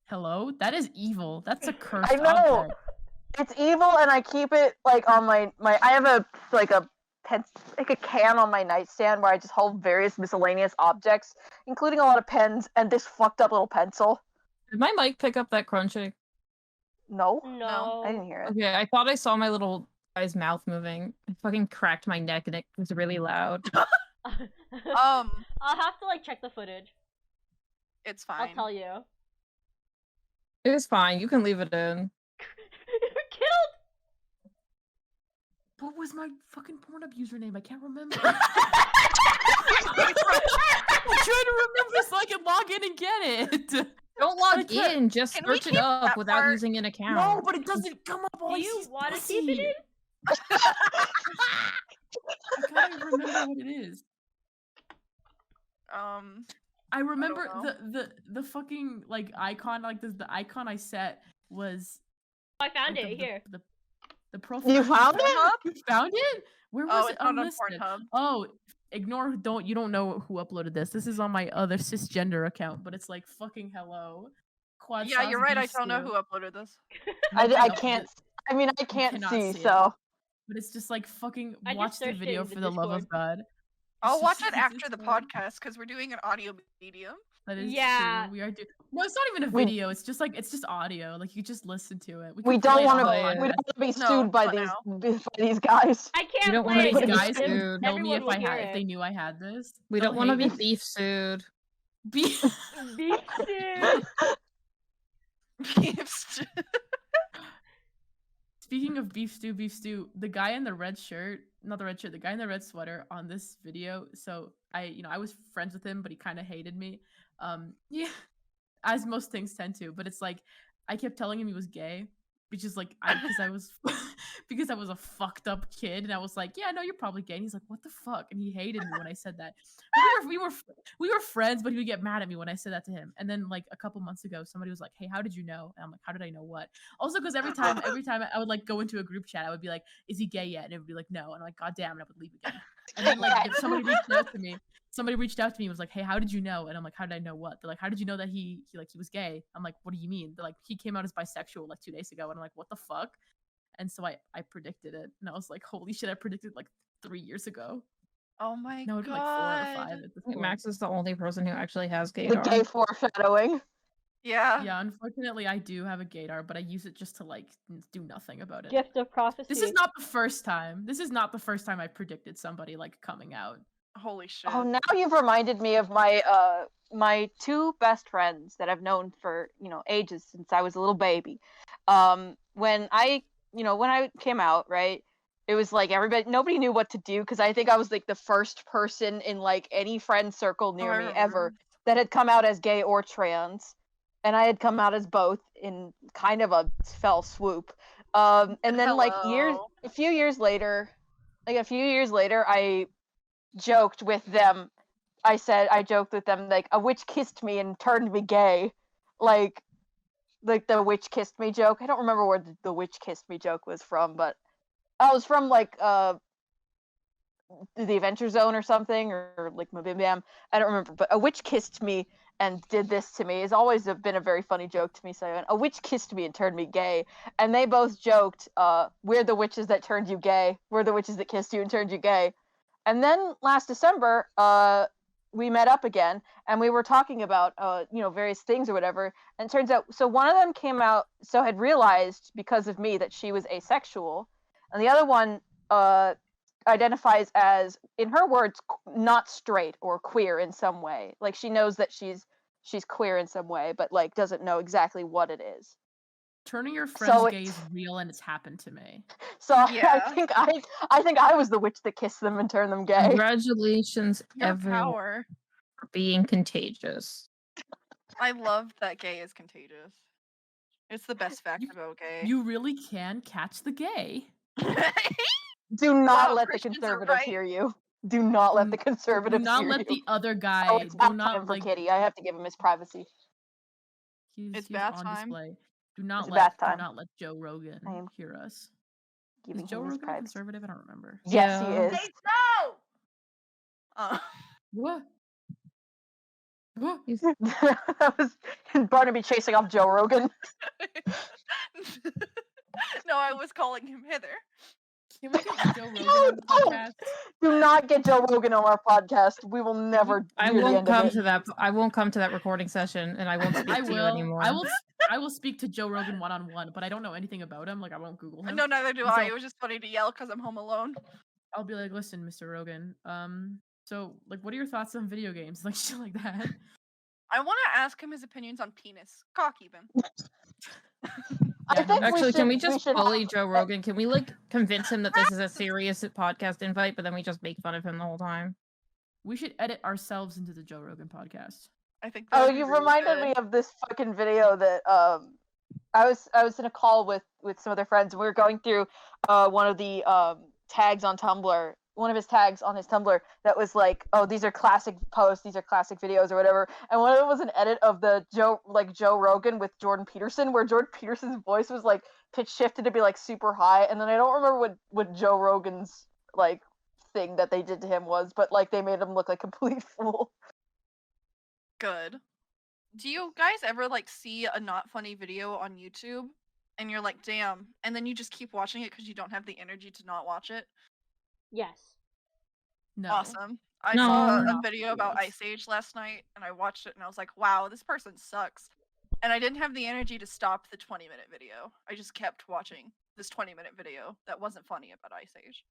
Hello? That is evil. That's a cursed I know. object. It's evil, and I keep it like on my I have a like a can on my nightstand where I just hold various miscellaneous objects, including a lot of pens and this fucked up little pencil. Did my mic pick up that crunching? No, No. I didn't hear it. Okay, I thought I saw my little guy's mouth moving. I fucking cracked my neck and it was really loud. Um, I'll have to like check the footage. it's I'll fine. tell you. It is fine. You can leave it in. You're killed. What was my fucking Pornhub username? I can't remember. I'm trying to remember so I can log in and get it. Don't log can't- in. Just Can we search it keep up that without part? using an account. No, but it doesn't come up. All Do I you see is want to keep it pussy. in? I can't even remember what it is. I remember know. the fucking like icon, like the icon I set was I found like, it here. the profile. You found it? Pornhub? You found it? Where was Oh, it it's not on unlisted? Pornhub. Oh, ignore. You don't know who uploaded this. This is on my other cisgender account, but it's like fucking hello. Quad Yeah, sauce you're right. I beef don't know stew. who uploaded this. I Nobody can't. uploaded- I mean, I can't cannot see, see it. so But it's just like fucking I just watch the searched it video in for the the love of Discord. God. I'll It's watch just- it it's after the just like- podcast because we're doing an audio medium. That is Yeah. true. We are doing. No, it's not even a We- video. It's just audio. Like you just listen to it. we can don't play it want on play to. it. We podcast. don't want to be No, sued by not these guys. I can't You don't play wanna it. be These because guys sued. would kill me everyone if will hear if they it. knew I had this. We They'll don't want to hate be me. thief sued. Beef. Beef stew. Beef stew. Speaking of beef stew, the guy in the red shirt, not the red shirt, the guy in the red sweater on this video. So I was friends with him, but he kind of hated me. Yeah, as most things tend to. But it's like I kept telling him he was gay, which is like because I was a fucked up kid, and I was like, yeah, no, you're probably gay. And he's like, what the fuck? And he hated me when I said that. But we were friends, but he would get mad at me when I said that to him. And then like a couple months ago, somebody was like, hey, how did you know? And I'm like, how did I know what? Also, because every time I would like go into a group chat, I would be like, is he gay yet? And it would be like, no. And I'm like, god damn, and I would leave again. And then like if somebody reached out to me and was like, hey, how did you know? And I'm like, how did I know what? They're like, how did you know that he was gay? I'm like, what do you mean? They're like, he came out as bisexual like 2 days ago. And I'm like, what the fuck? And so I predicted it. And I was like, holy shit, I predicted like 3 years ago. Oh my No, it'd be god. like 4 or 5 at this I think point. Max is the only person who actually has The gaydar. gay foreshadowing. Yeah. Yeah, unfortunately, I do have a gaydar, but I use it just to like do nothing about it. Gift of prophecy. This is not the first time. This is not the first time I predicted somebody like coming out. Holy shit. Oh, now you've reminded me of my my two best friends that I've known for ages since I was a little baby. When I came out, right, it was like nobody knew what to do because I think I was like the first person in like any friend circle Oh, near I me remember. ever that had come out as gay or trans, and I had come out as both in kind of a fell swoop. And then like Hello. a few years later, I joked with them. I joked with them like a witch kissed me and turned me gay, like the witch kissed me joke. I don't remember where the witch kissed me joke was from, but I was from like the Adventure Zone or something, or like Mabim Bam. I don't remember, but a witch kissed me and did this to me has always been a very funny joke to me. So a witch kissed me and turned me gay, and they both joked, "We're the witches that turned you gay. We're the witches that kissed you and turned you gay." And then last December, we met up again, and we were talking about various things or whatever. And it turns out, so one of them came out, so had realized because of me that she was asexual, and the other one identifies as, in her words, not straight or queer in some way. Like she knows that she's queer in some way, but like doesn't know exactly what it is. Turning your friends So gay is real, and it's happened to me. So Yeah. I think I was the witch that kissed them and turned them gay. Congratulations, Your everyone, power. for being contagious. I love that gay is contagious. It's the best fact about gay. You really can catch the gay. Do not Wow, let the Christians are conservative right. hear you. Do not let the Do conservative not hear let you. the other guy. Oh, it's Do bath not time for like. Kitty. I have to give him his privacy. It's He's bath on time. display. Do not It's let. bath Do time. not let Joe Rogan I am hear us. Giving Is Joe him his Rogan a privacy. conservative? I don't remember. Yes, he Yeah. is. Hey, Joe! What? What? That was Barnaby chasing off Joe Rogan. No, I was calling him Hither. Can we get Joe Rogan on the podcast? Do not get Joe Rogan on our podcast. We will never. I hear the won't end of come it. to that. I won't come to that recording session, and I won't speak I to you will. anymore. I will speak to Joe Rogan one-on-one, but I don't know anything about him. Like, I won't Google him. No, neither do And I. so- It was just funny to yell because I'm home alone. I'll be like, listen, Mr. Rogan. So like, what are your thoughts on video games? Like shit like that. I want to ask him his opinions on penis. Cock, even. I think Actually, can we should- just should bully have- Joe Rogan? Can we like convince him that this is a serious podcast invite, but then we just make fun of him the whole time? We should edit ourselves into the Joe Rogan podcast. I think. that Oh, would be you really reminded good. me of this fucking video that I was in a call with some other friends, and we were going through one of the tags on Tumblr, one of his tags on his Tumblr that was like, oh, these are classic posts, these are classic videos or whatever, and one of them was an edit of the Joe Rogan with Jordan Peterson, where Jordan Peterson's voice was like pitch shifted to be like super high, and then I don't remember what Joe Rogan's like thing that they did to him was, but like they made him look like a complete fool. Good. Do you guys ever like see a not funny video on YouTube and you're like, damn, and then you just keep watching it because you don't have the energy to not watch it? Yes. No. Awesome. I No, saw a not video about really. Ice Age last night and I watched it and I was like, wow, this person sucks. And I didn't have the energy to stop the 20-minute video. I just kept watching this 20-minute video that wasn't funny about Ice Age.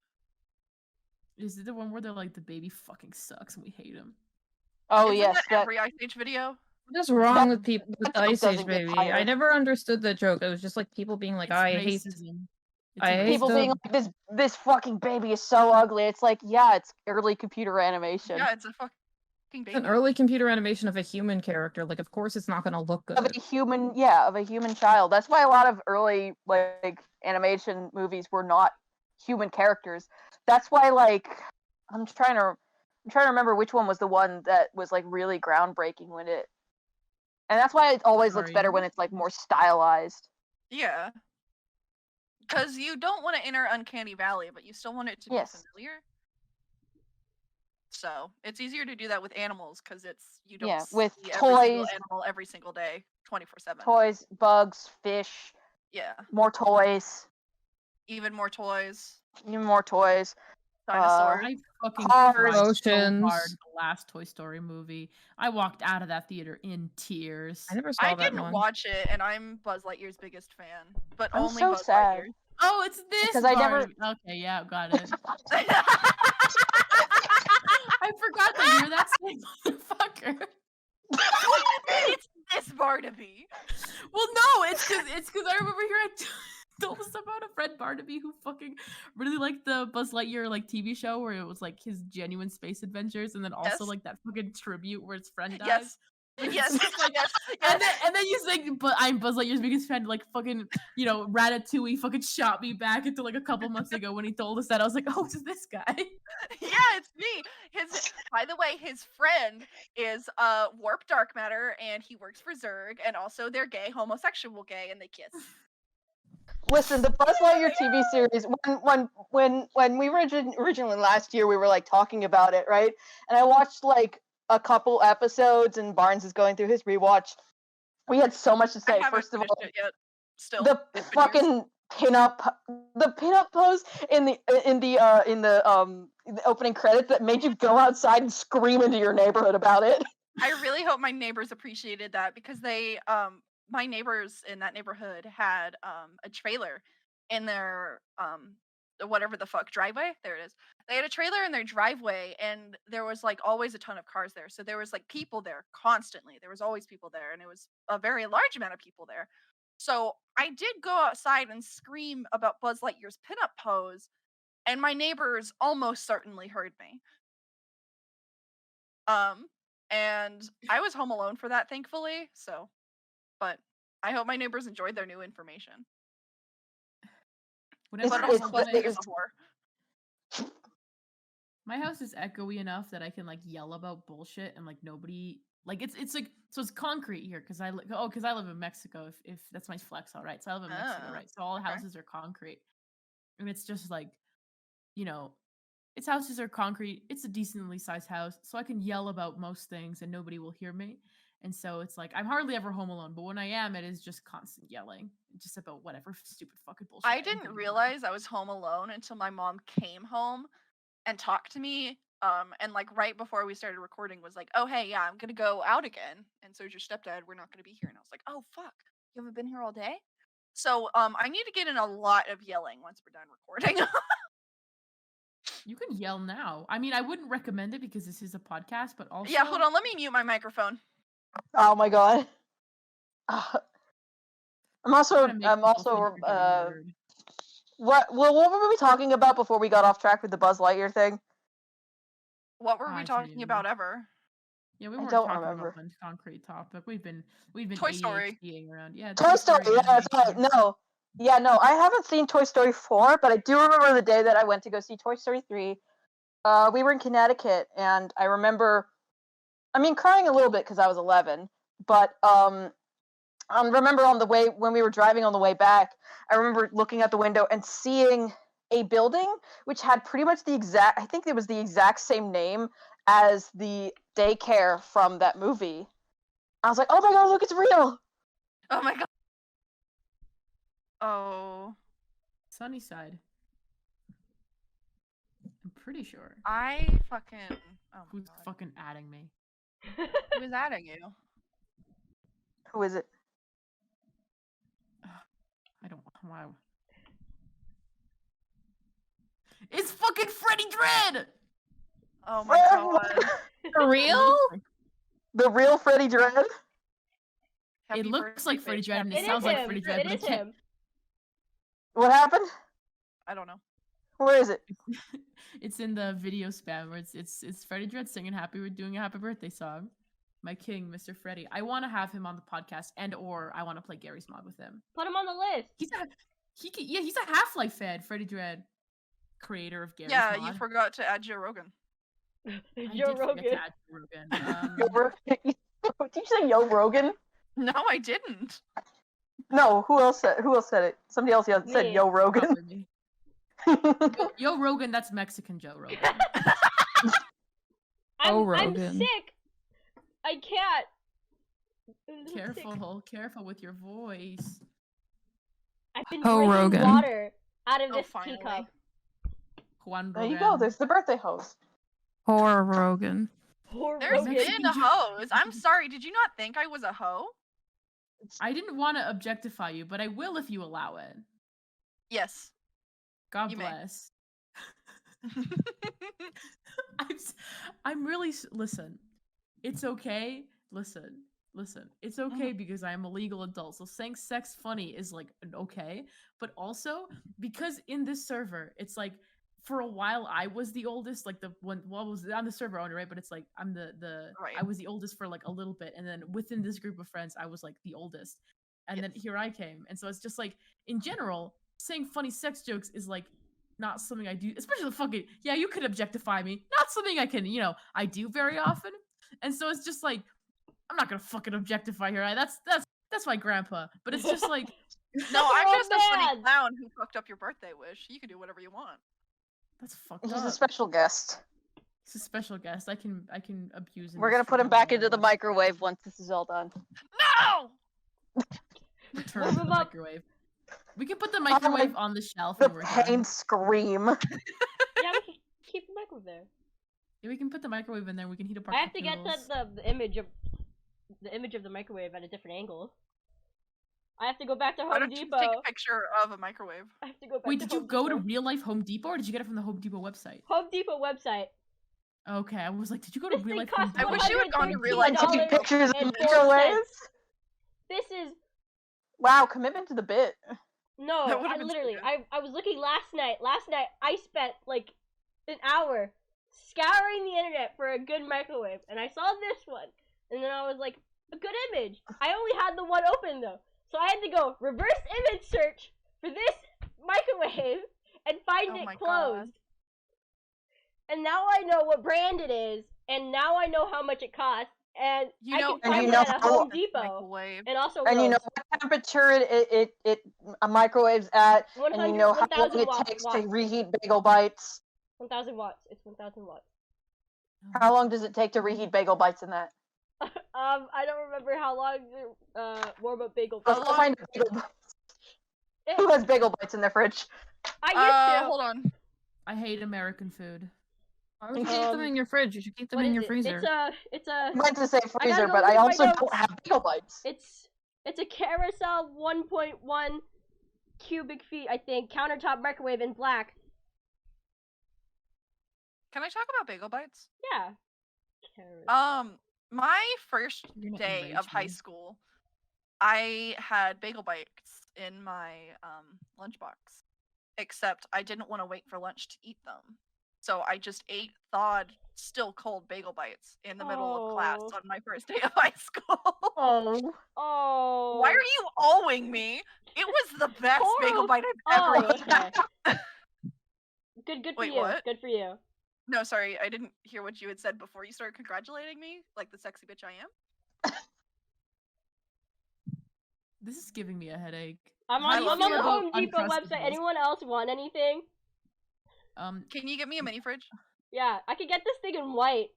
Is it the one where they're like, the baby fucking sucks and we hate him? Oh Isn't yes, that that every Ice Age video? What is wrong That- with people with that joke Ice Age, doesn't get baby? I tired. never understood the joke. It was just like people being like, It's I hate. racism. It's I a hate people the- being like, this fucking baby is so ugly. It's like, yeah, it's early computer animation. Yeah, it's a fucking baby. An early computer animation of a human character. Like, of course, it's not going to look Of good. a human child. That's why a lot of early like animation movies were not human characters. That's why like I'm trying to remember which one was the one that was like really groundbreaking when it. And that's why it always looks Sorry. better when it's like more stylized. Yeah. Because you don't want to enter Uncanny Valley, but you still want it to Yes. be familiar. So it's easier to do that with animals because you don't Yeah, with see every single toys. animal every single day, 24/7. Toys, bugs, fish, Yeah, more toys, even more toys, even more toys. dinosaurs. I fucking Cars. cried so hard Oceans. the last Toy Story movie. I walked out of that theater in tears. I never saw I that didn't one. watch it, and I'm Buzz Lightyear's biggest fan, but I'm only so Buzz sad. Lightyear. Oh, it's this Because I never- part. Okay, yeah, got it. I forgot that you're that same motherfucker. me who fucking really liked the Buzz Lightyear like TV show where it was like his genuine space adventures, and then also Yes. like that fucking tribute where his friend dies. Yes. Like, it's Yes. just, like, Yes. and Yes. then you say, but I'm Buzz Lightyear's biggest fan. Like fucking, Ratatouille fucking shot me back into like a couple months ago when he told us that. I was like, oh, it's this guy. Yeah, it's me. By the way, his friend is Warp Dark Matter, and he works for Zurg, and also they're gay, homosexual gay, and they kiss. Listen, the Buzz Lightyear TV series. When we were originally last year, we were like talking about it, right? And I watched like a couple episodes, and Barnes is going through his rewatch. We had so much to I say. haven't First of finished all, it yet. Still, the it's been years. fucking pinup pose in the opening credits that made you go outside and scream into your neighborhood about it. I really hope my neighbors appreciated that because they my neighbors in that neighborhood had a trailer in their whatever the fuck driveway. There it is. They had a trailer in their driveway, and there was like always a ton of cars there. So there was like people there constantly. There was always people there, and it was a very large amount of people there. So I did go outside and scream about Buzz Lightyear's pinup pose, and my neighbors almost certainly heard me. And I was home alone for that, thankfully. So, but I hope my neighbors enjoyed their new information. Whenever But I'm also, home Buzz alone, Lightyear's a whore. my house is echoey enough that I can like yell about bullshit and like nobody like it's like so it's concrete here because I live in Mexico if that's my flex, all right. So I live in Mexico, Ah, right? So all okay. houses are concrete, and it's just like, its houses are concrete. It's a decently sized house, so I can yell about most things and nobody will hear me. And so it's like I'm hardly ever home alone, but when I am, it is just constant yelling, just about whatever stupid fucking bullshit. I am didn't thinking about. realize I was home alone until my mom came home and talked to me. And like right before we started recording was like, oh hey, yeah, I'm gonna go out again. And so your stepdad, we're not gonna be here. And I was like, oh fuck, you haven't been here all day? So I need to get in a lot of yelling once we're done recording. You can yell now. I mean, I wouldn't recommend it because this is a podcast, but also Yeah, hold on, let me mute my microphone. Oh my god. I'm also Trying to make people think you're getting murdered. what were we talking about before we got off track with the Buzz Lightyear thing? What were I we can't talking even about remember. ever? Yeah, we I weren't don't talking remember. about one concrete topic. We've been Toy Story. ADHDing around. Yeah, Toy Story, yeah, that's right. No. Yeah, no, I haven't seen Toy Story 4, but I do remember the day that I went to go see Toy Story 3. We were in Connecticut, and I remember, crying a little bit because I was 11, but remember on the way, when we were driving on the way back, I remember looking out the window and seeing a building which had pretty much I think it was the exact same name as the daycare from that movie. I was like, oh my god, look, it's real! Oh my god. Oh. Sunnyside. I'm pretty sure. I fucking. Oh my Who's god. fucking adding me? Who is adding you? Who is it? I don't. Wow. It's fucking Freddy Dread. Oh my god. For real? The real Freddy Dread? Happy It looks birthday, like Freddy bitch. Dread and It it is sounds like him. Freddy Dread, It but I is can't. him. What happened? I don't know. Where is it? It's in the video spam where it's Freddy Dread singing we're doing a happy birthday song. My king, Mr. Freddy. I want to have him on the podcast, or I want to play Gary's Mod with him. Put him on the list. He's a Half-Life fan, Freddy Dread, creator of Gary's Yeah, Mod. you forgot to add Joe Rogan. I Joe did forget Rogan. to add Joe Rogan. Yo Did you say Yo Rogan? No, I didn't. No, who else said it? Somebody else said Me. Yo Rogan. Probably me. Yo Rogan, that's Mexican Joe Rogan. Oh, I'm Rogan. sick. I can't. I'm sick. Careful with your voice. I've been Oh, drinking Rogan. water out of Oh, this finally. teacup. Juan There Rogan. you go, there's the birthday host. Poor Rogan. Poor There's Rogan. been hoes. I'm sorry. Did you not think I was a hoe? I didn't want to objectify you, but I will if you allow it. Yes. God You may. bless. I'm really listen. It's okay. Listen. listen, it's okay because I am a legal adult. So saying sex funny is like okay, but also because in this server, it's like for a while I was the oldest, like the one. Well, I'm the server owner, right? But it's like I'm the Right. I was the oldest for like a little bit, and then within this group of friends, I was like the oldest, and then Yes. here I came, and so it's just like in general, saying funny sex jokes is like not something I do, especially the fucking yeah. You could objectify me, not something I can I do very often, and so it's just like. I'm not gonna fucking objectify her. That's my grandpa. But it's just like No, I'm Oh, just a funny man. clown who fucked up your birthday wish. You can do whatever you want. that's fucked He's up. a special guest. He's a special guest. I can abuse him. We're gonna put him back into the microwave once this is all done. No! Return Move to him the up. microwave. We can put the microwave on the shelf The when we're pain done. scream. Yeah, we can keep the microwave there. Yeah, we can put the microwave in there. We can heat up our I have to cup get noodles. the image of the microwave at a different angle. I have to go back to Why Home don't you Depot. take a picture of a microwave? I have to go back Wait, to did you Home go to Depot. real life Home Depot, or did you get it from the Home Depot website? Home Depot website? Okay, I was like, did you go to This real thing life Home costs I Depot? wish you had gone to real And life. taking $113. pictures of and 4 microwaves. This is Wow, commitment to the bit. no. That would've I been literally, stupid. I was looking last night. Last night I spent like an hour scouring the internet for a good microwave, and I saw this one, and then I was like, a good image. I only had the one open though, so I had to go reverse image search for this microwave and find Oh it my closed. God. And now I know what brand it is, and now I know how much it costs, and You I know, can find you it know at a how- Home Depot Microwave. and also And you know Lowe's. what temperature it a microwave's at, and you 100 know how long 1,000 it watts. takes to reheat bagel bites. 1,000 watts. It's 1,000 watts. How long does it take to reheat bagel bites in that? I don't remember how long warm up bagel. Let's How go long- find a bagel bite. Who has bagel bites in their fridge? I used to. Hold on. I hate American food. Why would you keep them in your fridge? You should keep them What in is your it? freezer. It's a I meant to say freezer, go but look I at my also notes. don't have bagel bites. it's a Carousel 1.1 cubic feet, I think, countertop microwave in black. Can I talk about bagel bites? Yeah. Carousel. My first You're gonna day enrage of high me. school, I had bagel bites in my lunchbox. Except I didn't want to wait for lunch to eat them. So I just ate thawed, still cold bagel bites in the middle of class Oh. on my first day of high school. Oh. Oh. Why are you owing me? It was the best bagel Oh. bite I've ever Oh, eaten. okay. Good for Wait, you. what? Good for you. No, sorry, I didn't hear what you had said before you started congratulating me, like the sexy bitch I am. This is giving me a headache. I'm I on love the you. Home Depot website. Uncrustables. Anyone else want anything? Can you get me a mini fridge? Yeah, I could get this thing in white.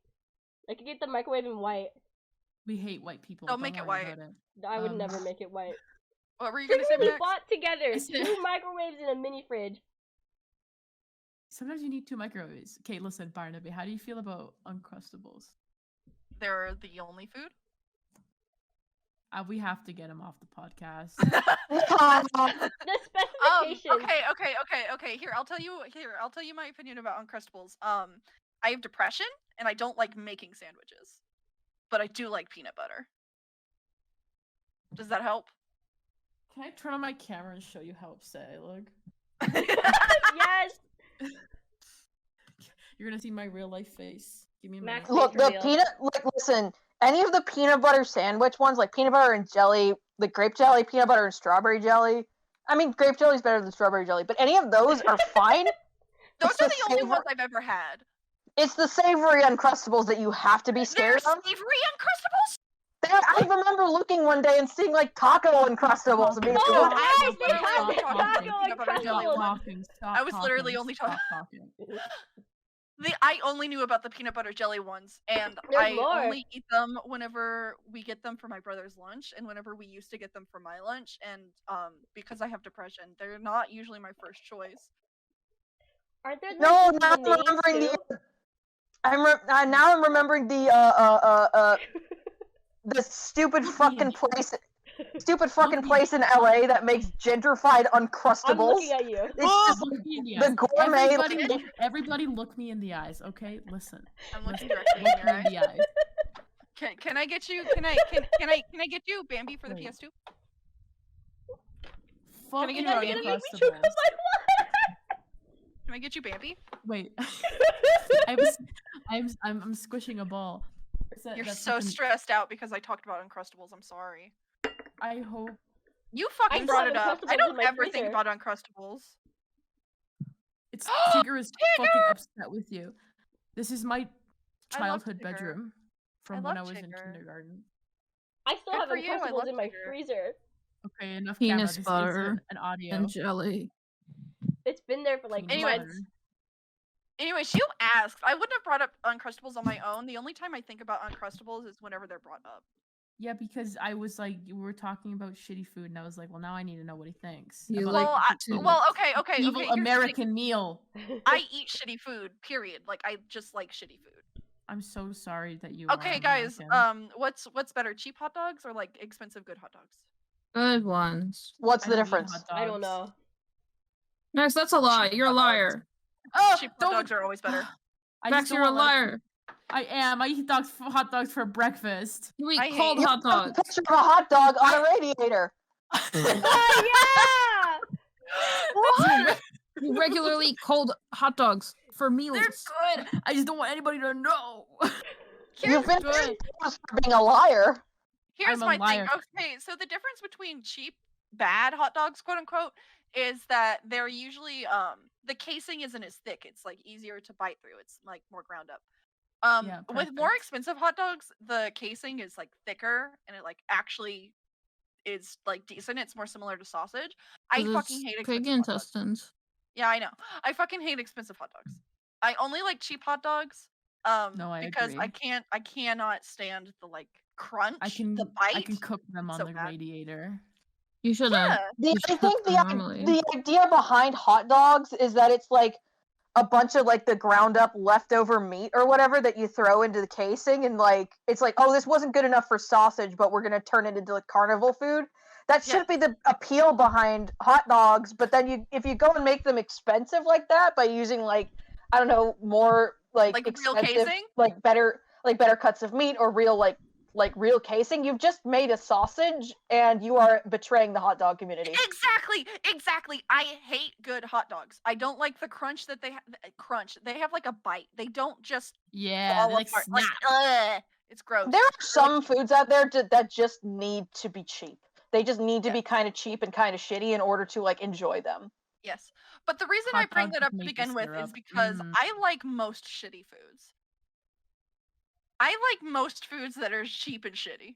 I could get the microwave in white. We hate white people. Don't make it worry white. about it. I would Um, never make it white. What were you We gonna say, really Max? bought together I said- 2 microwaves and a mini fridge. Sometimes you need 2 microwaves. Okay, listen, Barnaby, how do you feel about Uncrustables? They're the only food. We have to get him off the podcast. The specifications. Okay. Here, I'll tell you my opinion about Uncrustables. I have depression and I don't like making sandwiches. But I do like peanut butter. Does that help? Can I turn on my camera and show you how upset I look? Yes. You're gonna see my real life face. Give me a Max, minute. Look, for the real. peanut. Like, listen, any of the peanut butter sandwich ones, like peanut butter and jelly, like grape jelly, peanut butter and strawberry jelly. I mean, grape jelly is better than strawberry jelly, but any of those are fine. Those It's are the the only savor- ones I've ever had. It's the savory Uncrustables that you have to be They're scared of. savory Uncrustables? I remember looking one day and seeing like taco Uncrustables and being like, Oh, what? guys, they Stop have the talking. taco Peanut butter jelly Uncrustables. one. Stop I was literally talking, only stop talking. I only knew about the peanut butter jelly ones, and There's I more. only eat them whenever we get them for my brother's lunch, and whenever we used to get them for my lunch. And because I have depression, they're not usually my first choice. Aren't there No, the now I'm minis remembering too? now I'm remembering the stupid fucking place in LA that makes gentrified I'm Uncrustables. looking at you. It's just Look me in the the eyes. gourmet. Everybody look me in the eyes, okay? Listen. I'm looking Listen. directly in Look your me in eyes. the eyes. Can I get you? Can I get you Bambi for the Wait. PS2? Fucking get You're you gonna Bambi? make me choke on my water! Can I get you Bambi? Wait. I'm squishing a ball. You're so stressed out because I talked about Uncrustables. I'm sorry. I hope. You fucking I brought still it have up. Uncrustables I in don't my ever think freezer. about Uncrustables. It's Tigger is fucking Tigger! upset with you. This is my I love childhood Tigger. bedroom from I when love I was in Tigger. kindergarten. I still Good have for you, I love Uncrustables in my Tigger. freezer. Okay, enough Penis camera. This butter is an audio. and jelly. It's been there for like Peanut Anyway. months. butter. Anyways, you asked. I wouldn't have brought up Uncrustables on my own. The only time I think about Uncrustables is whenever they're brought up. Yeah, because I was like, we were talking about shitty food, and I was like, well, now I need to know what he thinks. You about like Well, to- well, okay. evil here's the thing. American meal. I eat shitty food. Period. Like I just like shitty food. I'm so sorry that you. Okay, are guys. American. What's better, cheap hot dogs or like expensive good hot dogs? Good ones. What's I the don't eat difference? hot I don't dogs. know. Max, that's a lie. You're a hot dogs. liar. Oh, Cheap hot don't- dogs are always better. I Max, just don't you're a wanna let it- liar. I am. I eat hot dogs for breakfast. You eat I hate cold you. hot You have a dogs. picture of a hot dog on a radiator. Oh yeah! You regularly eat cold hot dogs for meals. They're good. I just don't want anybody to know. You've been good. exposed for being a liar. Here's I'm a my liar. thing. Okay, so the difference between cheap, bad hot dogs, quote unquote, is that they're usually the casing isn't as thick. It's like easier to bite through. It's like more ground up. Yeah, With more perfect. expensive hot dogs, the casing is like thicker and it like actually is like decent. It's more similar to sausage. I 'Cause fucking it's hate pig expensive hot dogs. intestines. Yeah, I know. I fucking hate expensive hot dogs. I only like cheap hot dogs. No, I Because agree. I cannot stand the like crunch, I can the bite. I can cook them on so the bad. radiator. You shouldn't. Yeah. You I should think cook the, them normally. the idea behind hot dogs is that it's like a bunch of like the ground up leftover meat or whatever that you throw into the casing, and like it's like, oh, this wasn't good enough for sausage, but we're gonna turn it into like carnival food. That should be the appeal behind hot dogs. But then if you go and make them expensive like that by using like, I don't know, more like real expensive, casing? like better cuts of meat or real like real casing, you've just made a sausage and you are betraying the hot dog community. Exactly. I hate good hot dogs. I don't like the crunch that they crunch. They have like a bite. They don't just Yeah, fall they, like apart. snap. Ugh, it's gross. There are some foods out there that just need to be cheap. They just need to be kind of cheap and kind of shitty in order to like enjoy them. Yes. But the reason Hot I bring dogs that with up to maple begin with is syrup. because Mm. I like most shitty foods. I like most foods that are cheap and shitty.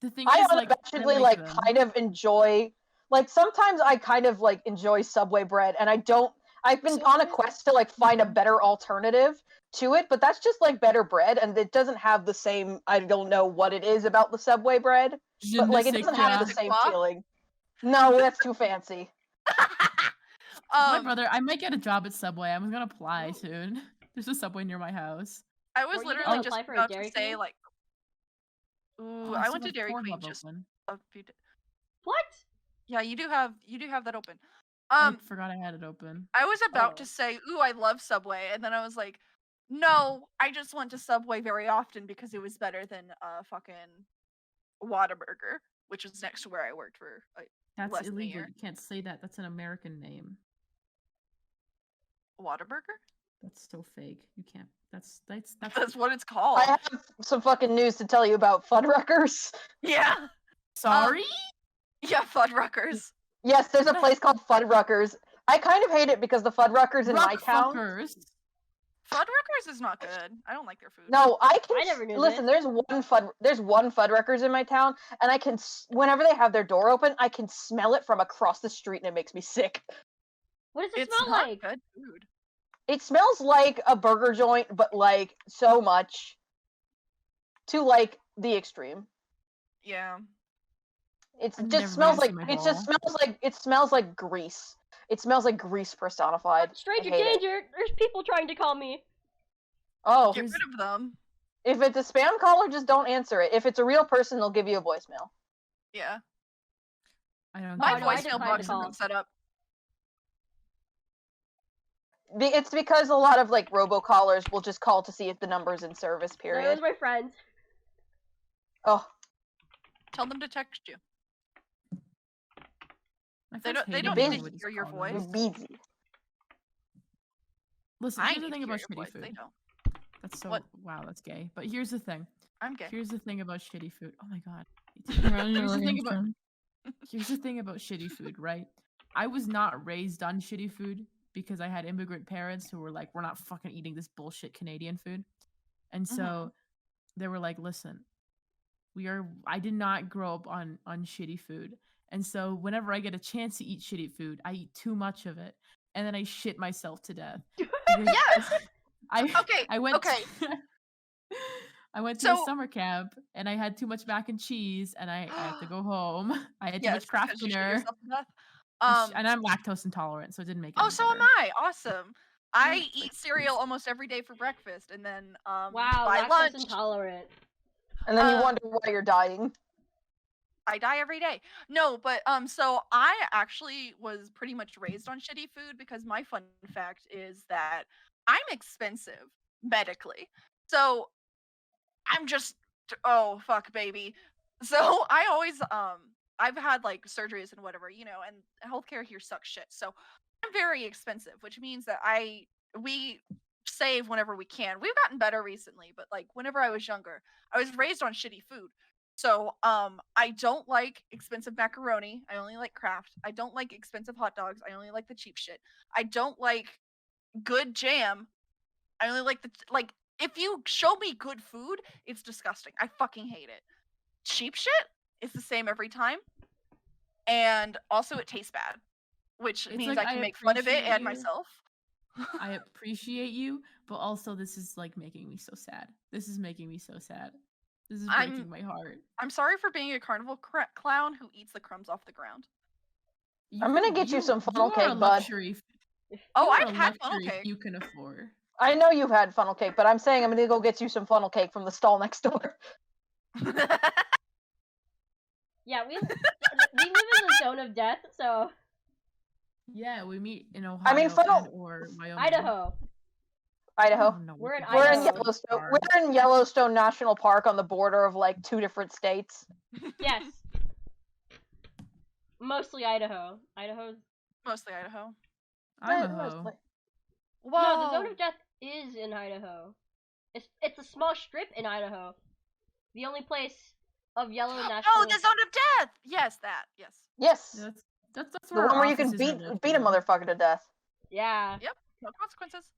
The thing I is, like, unabashedly I like them. kind of enjoy, like sometimes I kind of like enjoy Subway bread, and I've been on a quest to like find a better alternative to it, but that's just like better bread, and it doesn't have the same, I don't know what it is about the Subway bread, Je but ne like it sais doesn't have quoi. the same quoi. feeling. No, that's too fancy. My brother, I might get a job at Subway. I'm gonna apply soon. There's a Subway near my house. I was Or you literally gonna just apply for a about to Dairy say Queen? like, Oh, ooh, I still went to have Dairy Queen Pornhub just open. a few days. What? Yeah, you do have that open. I forgot I had it open. I was about Oh. to say, ooh, I love Subway, and then I was like, no, I just went to Subway very often because it was better than fucking Whataburger, which was next to where I worked for. That's less than a illegal. year. You can't say that. That's an American name. Whataburger? That's so fake. You can't. That's That's what it's called. I have some fucking news to tell you about Fuddruckers. Yeah, sorry. yeah, Fuddruckers. Yes, there's a place called Fuddruckers. I kind of hate it because the Fuddruckers in my town. Ruckfuckers. Fuddruckers is not good. I don't like their food. No, I can I never knew listen. this. There's one Fuddruckers in my town, and I can whenever they have their door open, I can smell it from across the street, and it makes me sick. What does it it's smell not like? good food. It smells like a burger joint, but like so much to like the extreme. Yeah. It I've just never smells been like to my hall. it smells like grease. It smells like grease personified. I Stranger hate it. danger! There's people trying to call me. Oh, Get rid of them. if it's a spam caller, just don't answer it. If it's a real person, they'll give you a voicemail. Yeah. I don't. My Oh, no, I voicemail declined box to call. isn't set up. It's because a lot of like robocallers will just call to see if the number's in service. No, it Period. was my friend. Oh, Tell them to text you. My They friends don't. They hated don't me need need to when we to would hear your just call them. voice. busy. Listen, I here's need the to thing hear about your shitty voice. food. They don't. That's so What? wow, that's gay. But here's the thing. I'm gay. Here's the thing about shitty food. Oh my god. Here's the thing about Congratulations. here's the thing about shitty food, right? I was not raised on shitty food because I had immigrant parents who were like, we're not fucking eating this bullshit Canadian food. And so they were like, listen, I did not grow up on shitty food. And so whenever I get a chance to eat shitty food, I eat too much of it. And then I shit myself to death. Because Yes. I Okay. I went Okay. I went to a So- summer camp and I had too much mac and cheese and I had to go home. I had too Yes. much craft Because you shit dinner. yourself to death. And I'm lactose intolerant, so it didn't make it Oh, any so am better. I. Awesome. I Yeah, eat like, cereal please. almost every day for breakfast, and then Wow, by lactose lunch intolerant. And then you Uh, wonder why you're dying. I die every day. No, but so I actually was pretty much raised on shitty food because my fun fact is that I'm expensive medically. So I'm just oh fuck baby. So I always I've had like surgeries and whatever, you know, and healthcare here sucks shit. So I'm very expensive, which means that we save whenever we can. We've gotten better recently, but like whenever I was younger, I was raised on shitty food. So I don't like expensive macaroni. I only like Kraft. I don't like expensive hot dogs. I only like the cheap shit. I don't like good jam. I only like like if you show me good food, it's disgusting. I fucking hate it. Cheap shit is the same every time. And also it tastes bad, which It's means like, I can I make fun of it appreciate and you. myself. I appreciate you, but also this is like making me so sad. This is making me so sad. This is I'm- breaking my heart. I'm sorry for being a carnival clown who eats the crumbs off the ground. I'm gonna get you some funnel are a cake, bud. luxury. Oh, you are I've a had funnel luxury cake. you can afford. I know you've had funnel cake, but I'm saying I'm gonna go get you some funnel cake from the stall next door. Yeah, we live in the zone of death, so Yeah, we meet in Ohio I mean, funnel- or Wyoming. Idaho. I Idaho. don't know We're what in the We're in Idaho. states Yellowstone. are. We're in Yellowstone National Park on the border of like 2 different states. Yes. Mostly Idaho. Idaho's Mostly Idaho. I'm Eh, a hoe. mostly. Whoa. No, the zone of death is in Idaho. It's a small strip in Idaho. The only place of yellow national. Oh, the zone of death. Yes, that. Yes. Yes. Yeah, that's The where one our where you can offices are beat a located. motherfucker to death. Yeah. No consequences.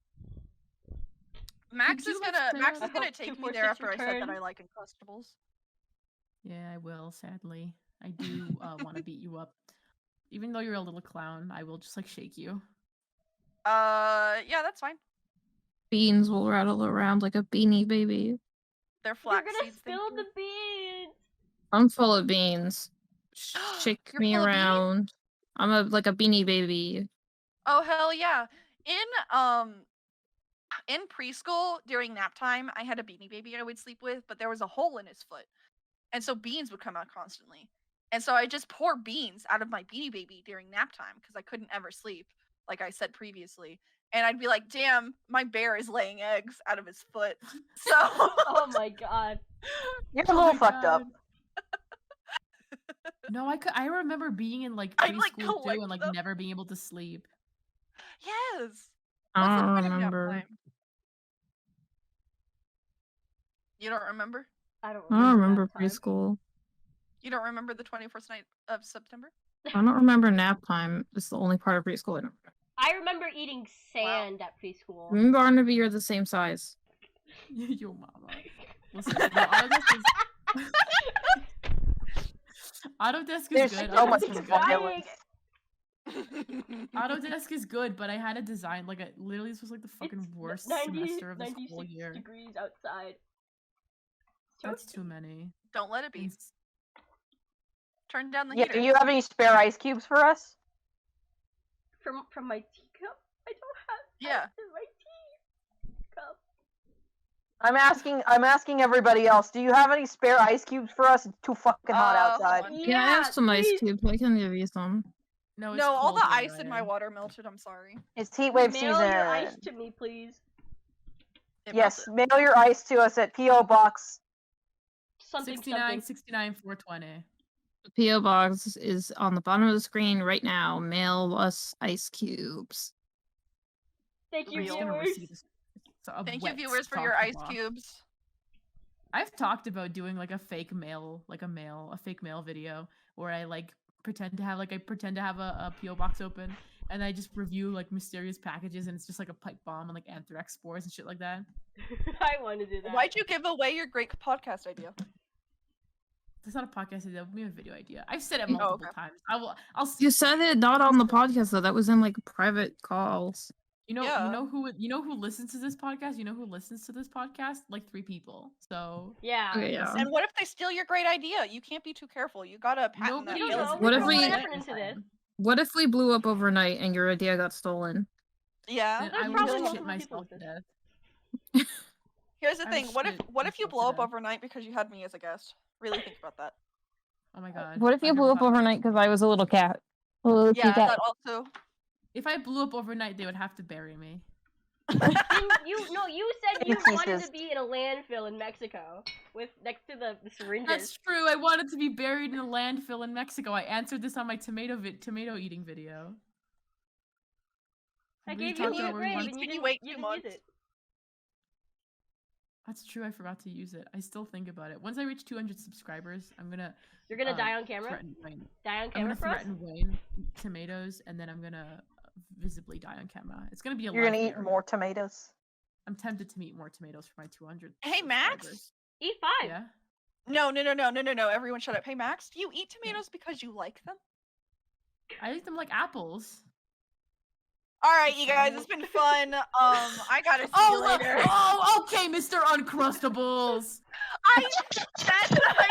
Max Could you, is like, gonna say Max that? is I gonna hope take me 246 there after I said that return. I like Uncrustables. Yeah, I will. Sadly, I do want to beat you up. Even though you're a little clown, I will just like shake you. Yeah, that's fine. Beans will rattle around like a beanie baby. They're You're flax gonna seeds. spill thank the you. beans. I'm full of beans. Shake You're me full of beans? around. I'm like a beanie baby. Oh hell yeah! In preschool during nap time, I had a beanie baby I would sleep with, but there was a hole in his foot, and so beans would come out constantly. And so I just pour beans out of my beanie baby during nap time because I couldn't ever sleep, like I said previously. And I'd be like, "Damn, my bear is laying eggs out of his foot." So Oh my god. You're a Oh little my fucked up. God. No, I remember being in like I'd, like, preschool too collect and like them. never being able to sleep. yes. I What's the don't point of nap remember. time? You don't remember? I don't I don't remember nap time. preschool. You don't remember the 21st night of September? I don't remember nap time. It's the only part of preschool I don't remember. I remember eating sand at preschool. Me and Barnaby are the same size. Yo, mama. Listen, no, Autodesk is Autodesk is There's good. so much Autodesk is good. violence. Autodesk is good, but I had a design like literally this was like the fucking It's worst 90 semester of this whole 96 year. degrees outside. That's too many. Don't let it be. It's- Turn down the Yeah, heater. do you have any spare ice cubes for us? From my teacup? I don't have Yeah. ice in my teacup. I'm asking everybody else. Do you have any spare ice cubes for us? It's too fucking hot Hold outside. on. Yeah, I have some ice please. cubes. I can give you some. No, it's No, all cold the where ice I in my am. water melted. I'm sorry. It's heat wave Mail season. your ice to me, please. It Yes, melted. mail your ice to us at P.O. Box something 69, something. 69, 420. The P.O. box is on the bottom of the screen right now. Mail us ice cubes. Thank you, Real. Just gonna viewers. receive a Thank you, wet viewers, for your coffee ice box. cubes. I've talked about doing like a fake mail video where I like pretend to have a PO box open and I just review like mysterious packages and it's just like a pipe bomb and like anthrax spores and shit like that. I want to do that. Why'd you give away your great podcast idea? That's not a podcast idea. That'll be a video idea. I've said it Oh, multiple okay. times. I'll You said it not on the podcast though. That was in like private calls. you Yeah. know who listens to this podcast? You know who listens to this podcast? Like 3 people. So Yeah. Okay, yeah. And what if they steal your great idea? You can't be too careful. You gotta patent that. nobody You deal. don't know. What We're if throwing we- effort into this. What if we blew up overnight and your idea got stolen? Yeah. Then There's I probably will shit multiple people myself to with death. Here's the I thing. would What if shit what if you myself to blow up death. overnight because you had me as a guest? Really think about that. Oh my god. What if you I've blew never up thought about overnight because I was a little cat? A little Yeah, cat. that also. If I blew up overnight, they would have to bury me. You said you In wanted pieces. to be in a landfill in Mexico with next to the syringes. That's true. I wanted to be buried in a landfill in Mexico. I answered this on my tomato eating video. I We gave you talked a about where we grave want- and you Can you didn't, wait you 2 didn't use months? it. That's true. I forgot to use it. I still think about it. Once I reach 200 subscribers, I'm gonna You're gonna die on camera? threaten Wayne. Die on I'm camera gonna for us? threaten Wayne eat tomatoes, and then I'm gonna visibly die on camera. It's gonna be a You're gonna live eat burial. more tomatoes. I'm tempted to eat more tomatoes for my 200. Hey, Max? subscribers. E5. Yeah. No. Everyone shut up. Hey, Max, do you eat tomatoes because you like them? I eat them like apples. All right, you guys, it's been fun. I gotta see you later. Oh, okay, Mr. Uncrustables. I said that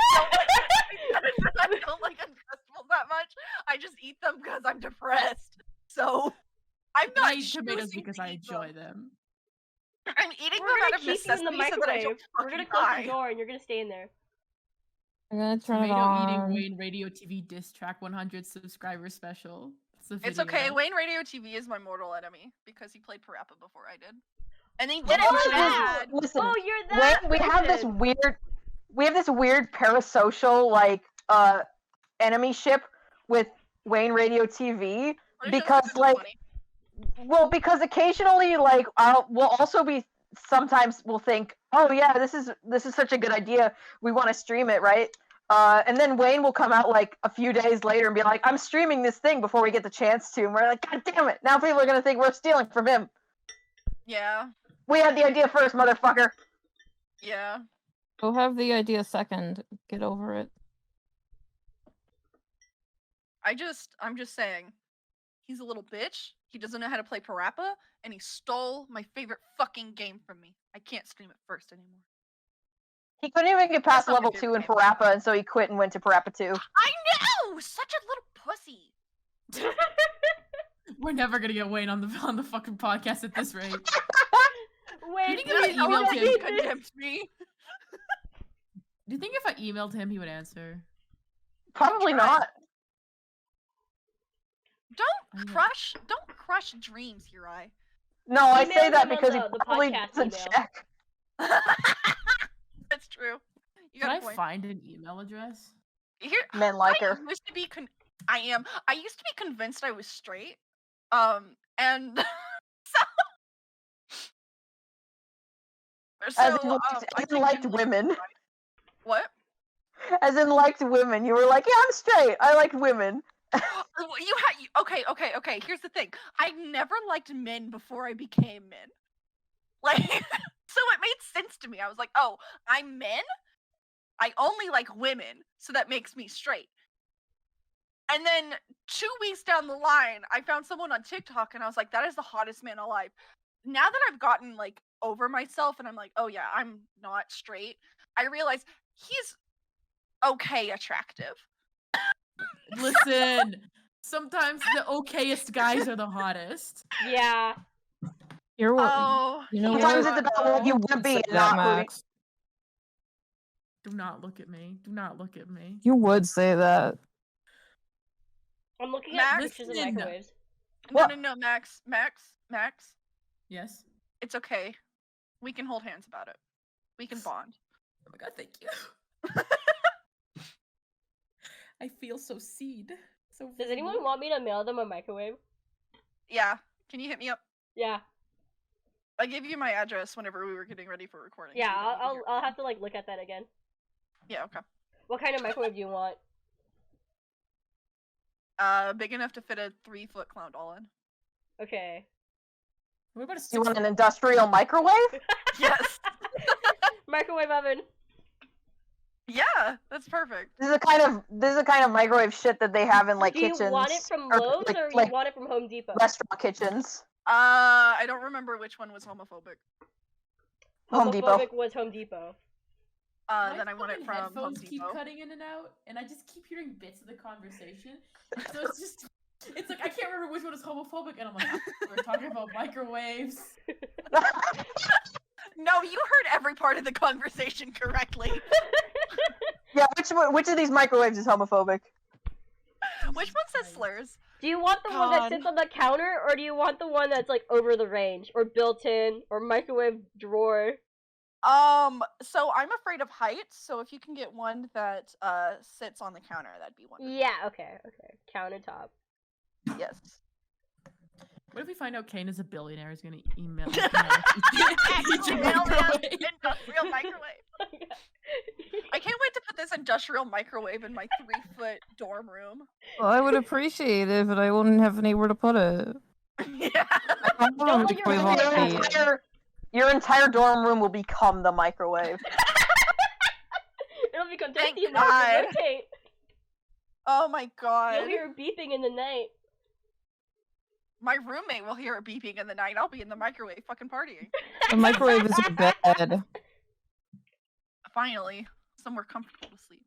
I don't like Uncrustables that much. I just eat them because I'm depressed. So I'm I not eat tomatoes choosing because to I eat enjoy them. them. I'm eating We're them gonna out of keep you in the necessity so that I microwave. don't We're gonna fucking close die. the door and you're gonna stay in there. I'm gonna turn it Tomato eating on. Wayne Radio TV diss track 100 subscriber special. It's okay. video. Wayne Radio TV is my mortal enemy because he played Parappa before I did, and he What did it else is- bad. Listen, Oh, you're that we have this person. weird parasocial enemy ship with Wayne Radio TV. What if Because, it's like, 20? Well, because occasionally, we'll also be sometimes we'll think, oh yeah, this is such a good idea. We want to stream it, right? And then Wayne will come out like a few days later and be like, I'm streaming this thing before we get the chance to. And we're like, God damn it! Now people are gonna think we're stealing from him. Yeah, We had the idea first, motherfucker. yeah. We'll have the idea second. Get over it. I'm just saying, he's a little bitch. He doesn't know how to play Parappa, and he stole my favorite fucking game from me. I can't stream it first anymore. He couldn't even get past That's not my level 2 in favorite Parappa, and so he quit and went to Parappa 2. I know, such a little pussy. We're never gonna get Wayne on the fucking podcast at this rate. Wait, think Did if I I know emailed that him- he condemned me? Do you think if I emailed him, he would answer? Probably Try. not. Don't crush dreams, Hirai. No, I Email say that him on because he the probably podcast doesn't email. check. That's true. You Can got I a point. find an email address? Here, Men like her. I used to be I used to be convinced I was straight. And so As in, I as in think liked I'm, like, women. what? As in liked women. You were like, yeah, I'm straight. I liked women. Okay. Here's the thing. I never liked men before I became men. Like, so it made sense to me. I was like, oh, I'm men. I only like women, so that makes me straight. And then 2 weeks down the line, I found someone on TikTok, and I was like, that is the hottest man alive. Now that I've gotten like over myself, and I'm like, oh yeah, I'm not straight. I realize he's okay attractive. Listen, sometimes the okayest guys are the hottest. Yeah. You're what? Oh, you know Sometimes what? it's about what you want to be, Say and that, not who. Max. Do not look at me. Do not look at me. You would say that. I'm looking Max, at pictures of listen. microwaves. What? No, Max. Yes. It's okay. We can hold hands about it. We can bond. Oh my god, thank you. I feel so seen. So Does anyone visible. want me to mail them a microwave? Yeah. Can you hit me up? Yeah. I gave you my address whenever we were getting ready for recording. Yeah, so you don't need to I'll hear I'll from have to like look at that again. me. Yeah, okay. What kind of microwave do you want? Big enough to fit a 3-foot clown doll in. Okay. What about a You want 6 an industrial microwave? Yes. Microwave oven. Yeah, that's perfect. This is the kind of microwave shit that they have in like Do you kitchens. want it from or, Lowe's like, or you like want it from Home Depot? restaurant kitchens. I don't remember which one was homophobic. Home Depot. Homophobic was Home Depot. My Then I want it fucking from Home headphones keep Depot. cutting in and out, and I just keep hearing bits of the conversation. So it's like I can't remember which one is homophobic, and I'm like, we're talking about microwaves. No, you heard every part of the conversation correctly. Yeah, which of these microwaves is homophobic? Which one says slurs? Do you want the one that God. sits on the counter, or do you want the one that's like over the range, or built in, or microwave drawer? So I'm afraid of heights, so if you can get one that sits on the counter, that'd be wonderful. Yeah, okay. Countertop. Yes. What if we find out Kane is a billionaire? He's gonna email Email me industrial microwave. I can't wait to put this industrial microwave in my 3-foot dorm room. Well, I would appreciate it, but I wouldn't have anywhere to put it. Yeah. I don't Don't let your microwave on roommate the have bed. Your entire dorm room will become the microwave. It'll become Thank tasty and God. rotate. Oh my god. You'll hear beeping in the night. My roommate will hear it beeping in the night. I'll be in the microwave fucking partying. The microwave is in bed. Finally, somewhere comfortable to sleep.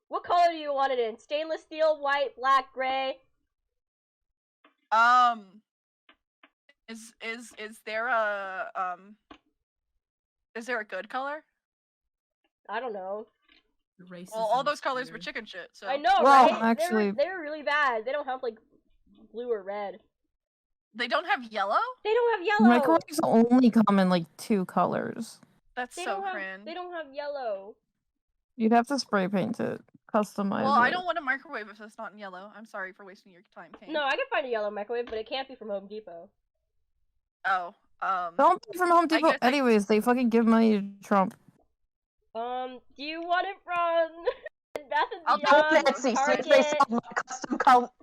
What color do you want it in? Stainless steel, white, black, gray? Is there a is there a good color? I don't know. Racism Well, all is those colors were weird. chicken shit. So I know, Well, right? actually- they're really bad. They don't have like blue or red. they don't have yellow. They don't have yellow. Microwaves only come in like 2 colors. That's They so don't have. cringe. They don't have yellow. You'd have to spray paint it, customize Well, I it. don't want a microwave if it's not in yellow. I'm sorry for wasting your time, Kane. No, I can find a yellow microwave, but it can't be from Home Depot. Oh, Don't buy from Home Depot guess I- anyways. They fucking give money to Trump. Do you want it from Bath and I'll Go Beyond, Etsy, see if Target? they sell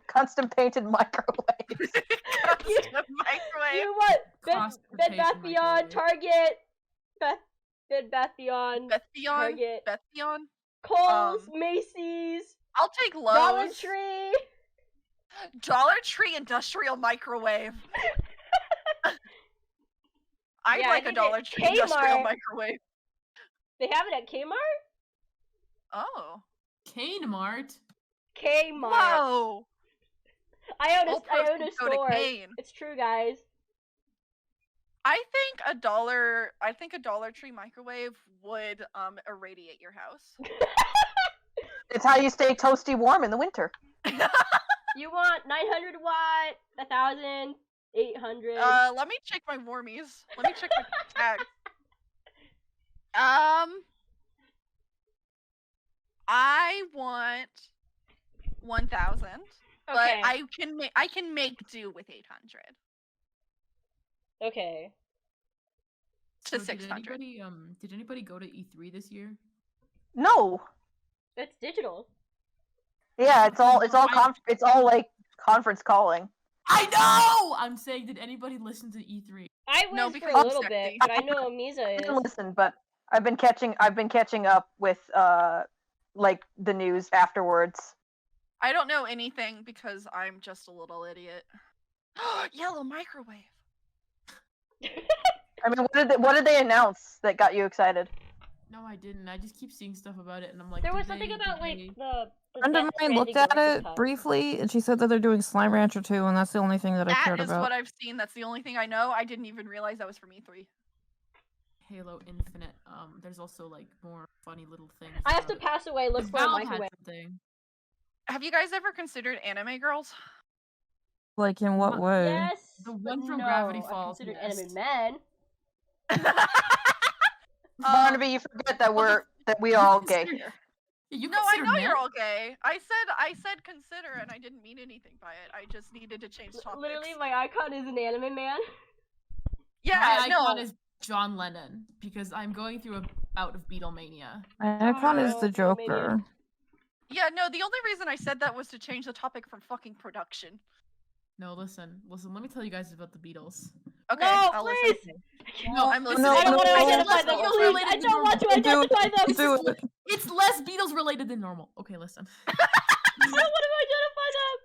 custom painted microwaves. custom microwave. You want Bed Bath Transportation Beyond, microwave. Target, Bed Bath Beyond, Beth Beyond. Target, Beth Beyond. Kohl's, Macy's, I'll take Lowe's. Dollar Tree. Dollar Tree industrial microwave. I'd Yeah, I like a think Dollar at Tree industrial Kmart- microwave. They have it at Kmart. Oh. Kmart. Kmart. Whoa. I own All a proceeds go to store. Kane. It's true, guys. I think a Dollar Tree microwave would irradiate your house. It's how you stay toasty warm in the winter. You want 900 watt, 1,000, 800. Let me check my warmies. Let me check my tags. I want 1,000, but Okay. I can make do with 800 Okay. to So 600. Did anybody go to E3 this year? No. It's digital. Yeah, it's all like conference calling. I know. I'm saying, did anybody listen to E E3? I No, was for because a I'm little bit, sexy. but I know Amiza I is. didn't listen, but I've been catching up with like the news afterwards. I don't know anything because I'm just a little idiot. Yellow microwave. I mean, what did they announce that got you excited? No, I didn't. I just keep seeing stuff about it, and I'm like, There did was something they- about did like they- the A friend of Death mine looked Stranding at Director's it Cut. briefly, and she said that they're doing Slime Rancher 2, and that's the only thing that I That cared is about. what I've seen. That's the only thing I know. I didn't even realize that was from E3. Halo Infinite. There's also like more funny little things. I have to about it. pass away. Look 'Cause for a Valve had microwave. something. Have you guys ever considered anime girls? Like, in what way? Yes. The but one from no, Gravity I Falls, considered yes. anime men. Barnaby, you forget that we are all gay here. Yeah, you No, I consider know men? you're all gay. I said consider, and I didn't mean anything by it. I just needed to change topics. Literally, my icon is an anime man. Yeah, My no. icon is John Lennon because I'm going through a bout of Beatlemania. My icon is the Oh, Joker. Yeah, no, the only reason I said that was to change the topic from fucking production. No, listen. Let me tell you guys about the Beatles. Okay, No, I'll please! listen. No, I'm listen, listening. I don't want to No. identify them, Beatles please! related I than don't want to normal. Do it. identify them! Do it. It's less Beatles related than normal. Okay, listen. I don't want to identify them!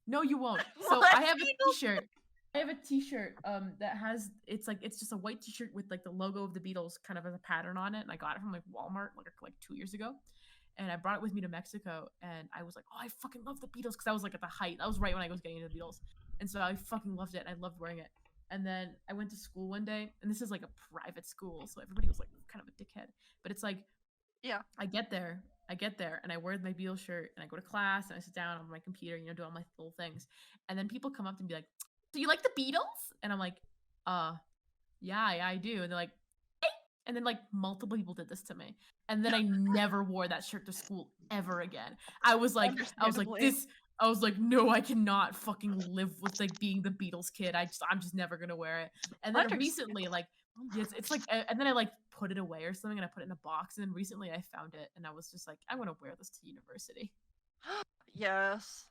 No, you won't. So Less I have Beatles? a T-shirt. I have a T-shirt that has it's just a white T-shirt with like the logo of the Beatles kind of as a pattern on it, and I got it from like Walmart like 2 years ago, and I brought it with me to Mexico, and I was like, oh, I fucking love the Beatles because I was like at the height. That was right when I was getting into the Beatles, and so I fucking loved it. And I loved wearing it. And then I went to school one day, and this is like a private school, so everybody was like kind of a dickhead. But it's like, Yeah. I get there, and I wear my Beatles shirt, and I go to class, and I sit down on my computer, do all my little things, and then people come up to me and be like, "Do you like the Beatles?" And I'm like, yeah, I do." And they're like, "Hey!" And then like multiple people did this to me, and then I never wore that shirt to school ever again. I was like, Understandably. I was like, no, I cannot fucking live with like being the Beatles kid. I'm just never gonna wear it. And then recently, like, it's like, and then I like put it away or something, and I put it in a box. And then recently, I found it, and I was just like, I'm gonna wear this to university. Yes.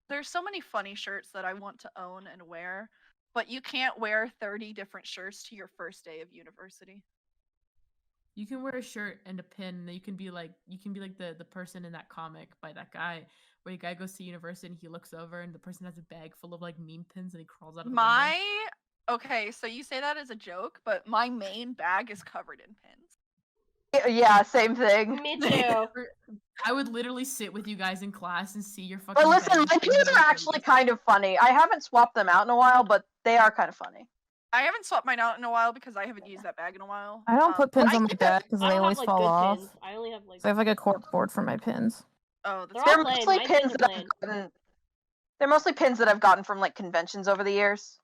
There's so many funny shirts that I want to own and wear, but you can't wear 30 different shirts to your first day of university. You can wear a shirt and a pin, and you can be like the person in that comic by that guy, where the guy goes to university and he looks over and the person has a bag full of like meme pins and he crawls out of the window. Okay, so you say that as a joke, but my main bag is covered in pins. Yeah, same thing. Me too. I would literally sit with you guys in class and see your fucking. But listen, bag my full of pins are pins. actually kind of funny. I haven't swapped them out in a while, but they are kind of funny. I haven't swapped mine out in a while because I haven't used that bag in a while. I don't put pins I on my think bag because I they don't always have like fall good off. pins. I only have like. So I have like a cork board for my pins. Oh, They're that's all They're plain. mostly Mine pins pins are that plain. I've gotten. They're mostly pins that I've gotten from like conventions over the years.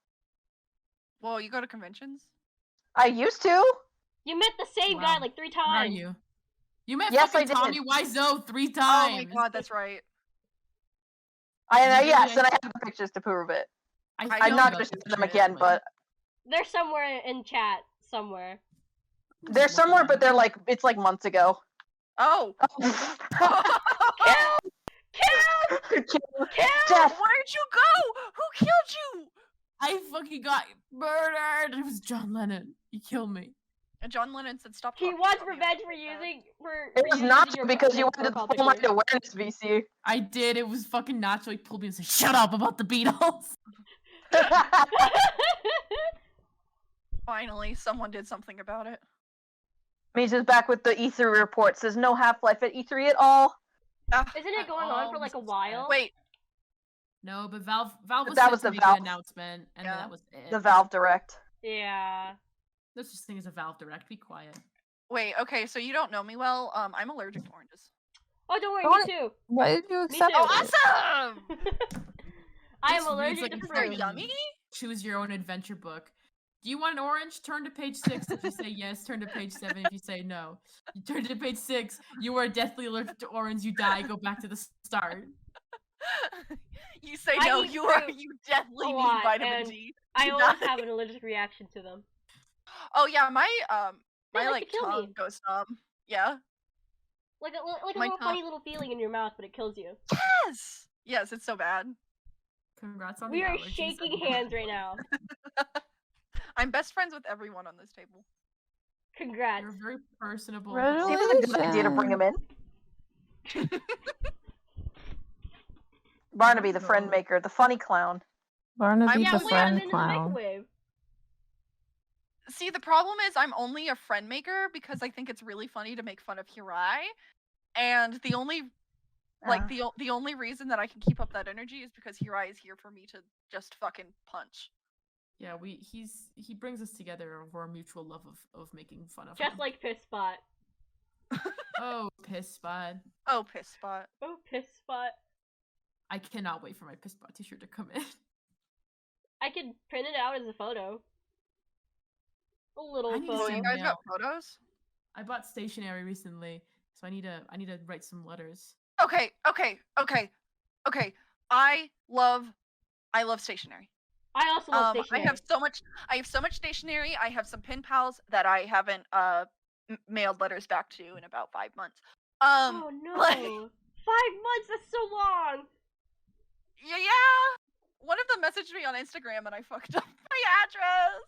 Well, you go to conventions? I used to. You met the same guy Wow. like 3 Where are times. you? You met Yes, fucking I Tommy did. Wiseau 3 Oh times. my god, that's right. Literally, Yes, I- and I have the pictures to prove it. I'm I'm feel not about gonna this show them shit, again, like- but They're somewhere in chat somewhere. they're somewhere. But they're like it's like months ago. Oh! Death. Where'd you go? Who killed you? I fucking got murdered. It was John Lennon. He killed me. And John Lennon said, "Stop." He talking wants about me." revenge for using It was using not your because you like, wanted profile to pull my picture. awareness, VC. I did. It was fucking natural. He pulled me and said, "Shut up about the Beatles." Finally, someone did something about it. Means is back with the E3 report. Says no Half-Life at E3 at all. Isn't it going on for like a while? Wait, No, but Valve was That set was to the make Valve- an announcement, and Yeah. then that was it. The Valve Direct. Yeah. There's such thing as a Valve Direct. Be quiet. wait. Okay, so you don't know me well. I'm allergic to oranges. Oh, don't worry, Don't- me too. Why did you Me accept too. Oh, it? awesome! I This am reads allergic like to a They're fruit. fucking- yummy. Choose your own adventure book. Do you want an orange? Turn to page 6 if you say yes. Turn to page 7 if you say no. You turn to page 6. You are deathly allergic to orange. You die. Go back to the start. You say I no. eat You fruit definitely a need lot, vitamin and D. I You always die. have an allergic reaction to them. Oh yeah, my They like like to kill me. tongue goes numb. Yeah. Like a My little tongue- funny little feeling in your mouth, but it kills you. Yes. Yes, it's so bad. Congrats on We the are allergies, shaking everyone. hands right now. I'm best friends with everyone on this table. Congrats. You're very personable. Really? It was a good idea to bring him in. Barnaby, the friend maker, the funny clown. Barnaby Yeah, the we we have friend him in the clown. microwave. See, the problem is I'm only a friend maker because I think it's really funny to make fun of Hirai, and the only the only reason that I can keep up that energy is because Hirai is here for me to just fucking punch. Yeah, he brings us together over our mutual love of making fun of Just him. like Piss Spot. Oh, piss spot. Oh, piss spot. Oh, Piss Spot. I cannot wait for my piss spot t-shirt to come in. I could print it out as a photo. A little I need to Oh, see you photo. guys got photos? I bought stationery recently, so I need to write some letters. Okay. I love stationery. I also love I stationery. have so much stationery. I have some pen pals that I haven't mailed letters back to in about 5 months. Oh no! like- 5 months. That's so long. yeah. One of them messaged me on Instagram and I fucked up my address.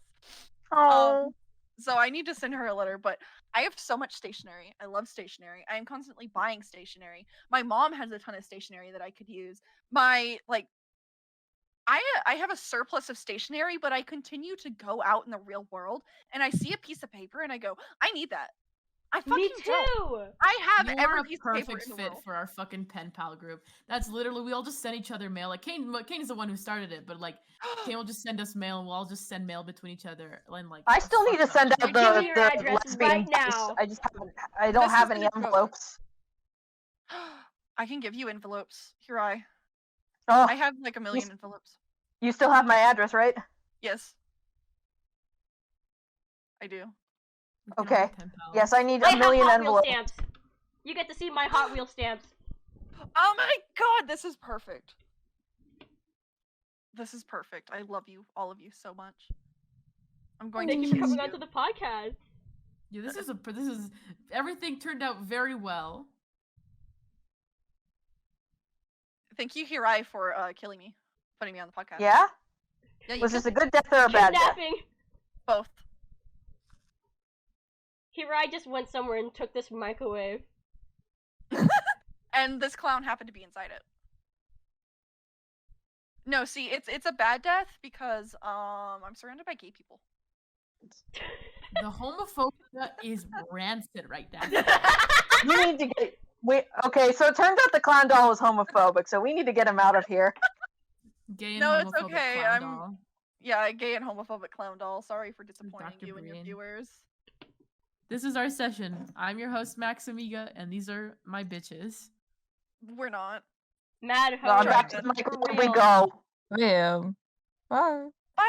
Oh. So I need to send her a letter, but I have so much stationery. I love stationery. I am constantly buying stationery. My mom has a ton of stationery that I could use. I have a surplus of stationery, but I continue to go out in the real world and I see a piece of paper and I go, I need that. I fucking Me don't. too. I have You every are a piece of paper perfect in the fit world. for our fucking pen pal group. That's literally we all just send each other mail. Like Kane is the one who started it, but like Kane will just send us mail, and we'll all just send mail between each other. And like I it's still need to fucked up. send out Give me your the address lesbian right dice. now. I just haven't. I don't This have is any gonna go- envelopes. I can give you envelopes. Here I Oh, have like a million envelopes. you still have my address, right? Yes. I do. We can all Okay. be pen pals. Yes, I need I a have million Hot Wheel envelopes. stamps. You get to see my Hot Wheel stamps. Oh my god, this is perfect. This is perfect. I love you, all of you, so much. I'm going Thank to you for kiss coming onto the podcast. Yeah, this is everything turned out very well. Thank you, Hirai, for killing me, putting me on the podcast. Yeah? Yeah, you Was killed this a me. good death or a bad death? Kidnapping. Both. Hirai just went somewhere and took this microwave. And this clown happened to be inside it. No, see, it's a bad death because I'm surrounded by gay people. The homophobia is rancid right now. We need to get. Okay, so it turns out the clown doll was homophobic, so we need to get him out of here. Gay and No, it's homophobic okay, clown I'm- doll. Yeah, gay and homophobic clown doll. Sorry for disappointing Dr. you and your Breen. viewers. This is our session. I'm your host Max Amiga, and these are my bitches. We're not. Mad Well, Ho. back to the For microwave real. we go. I am. Bye. Bye.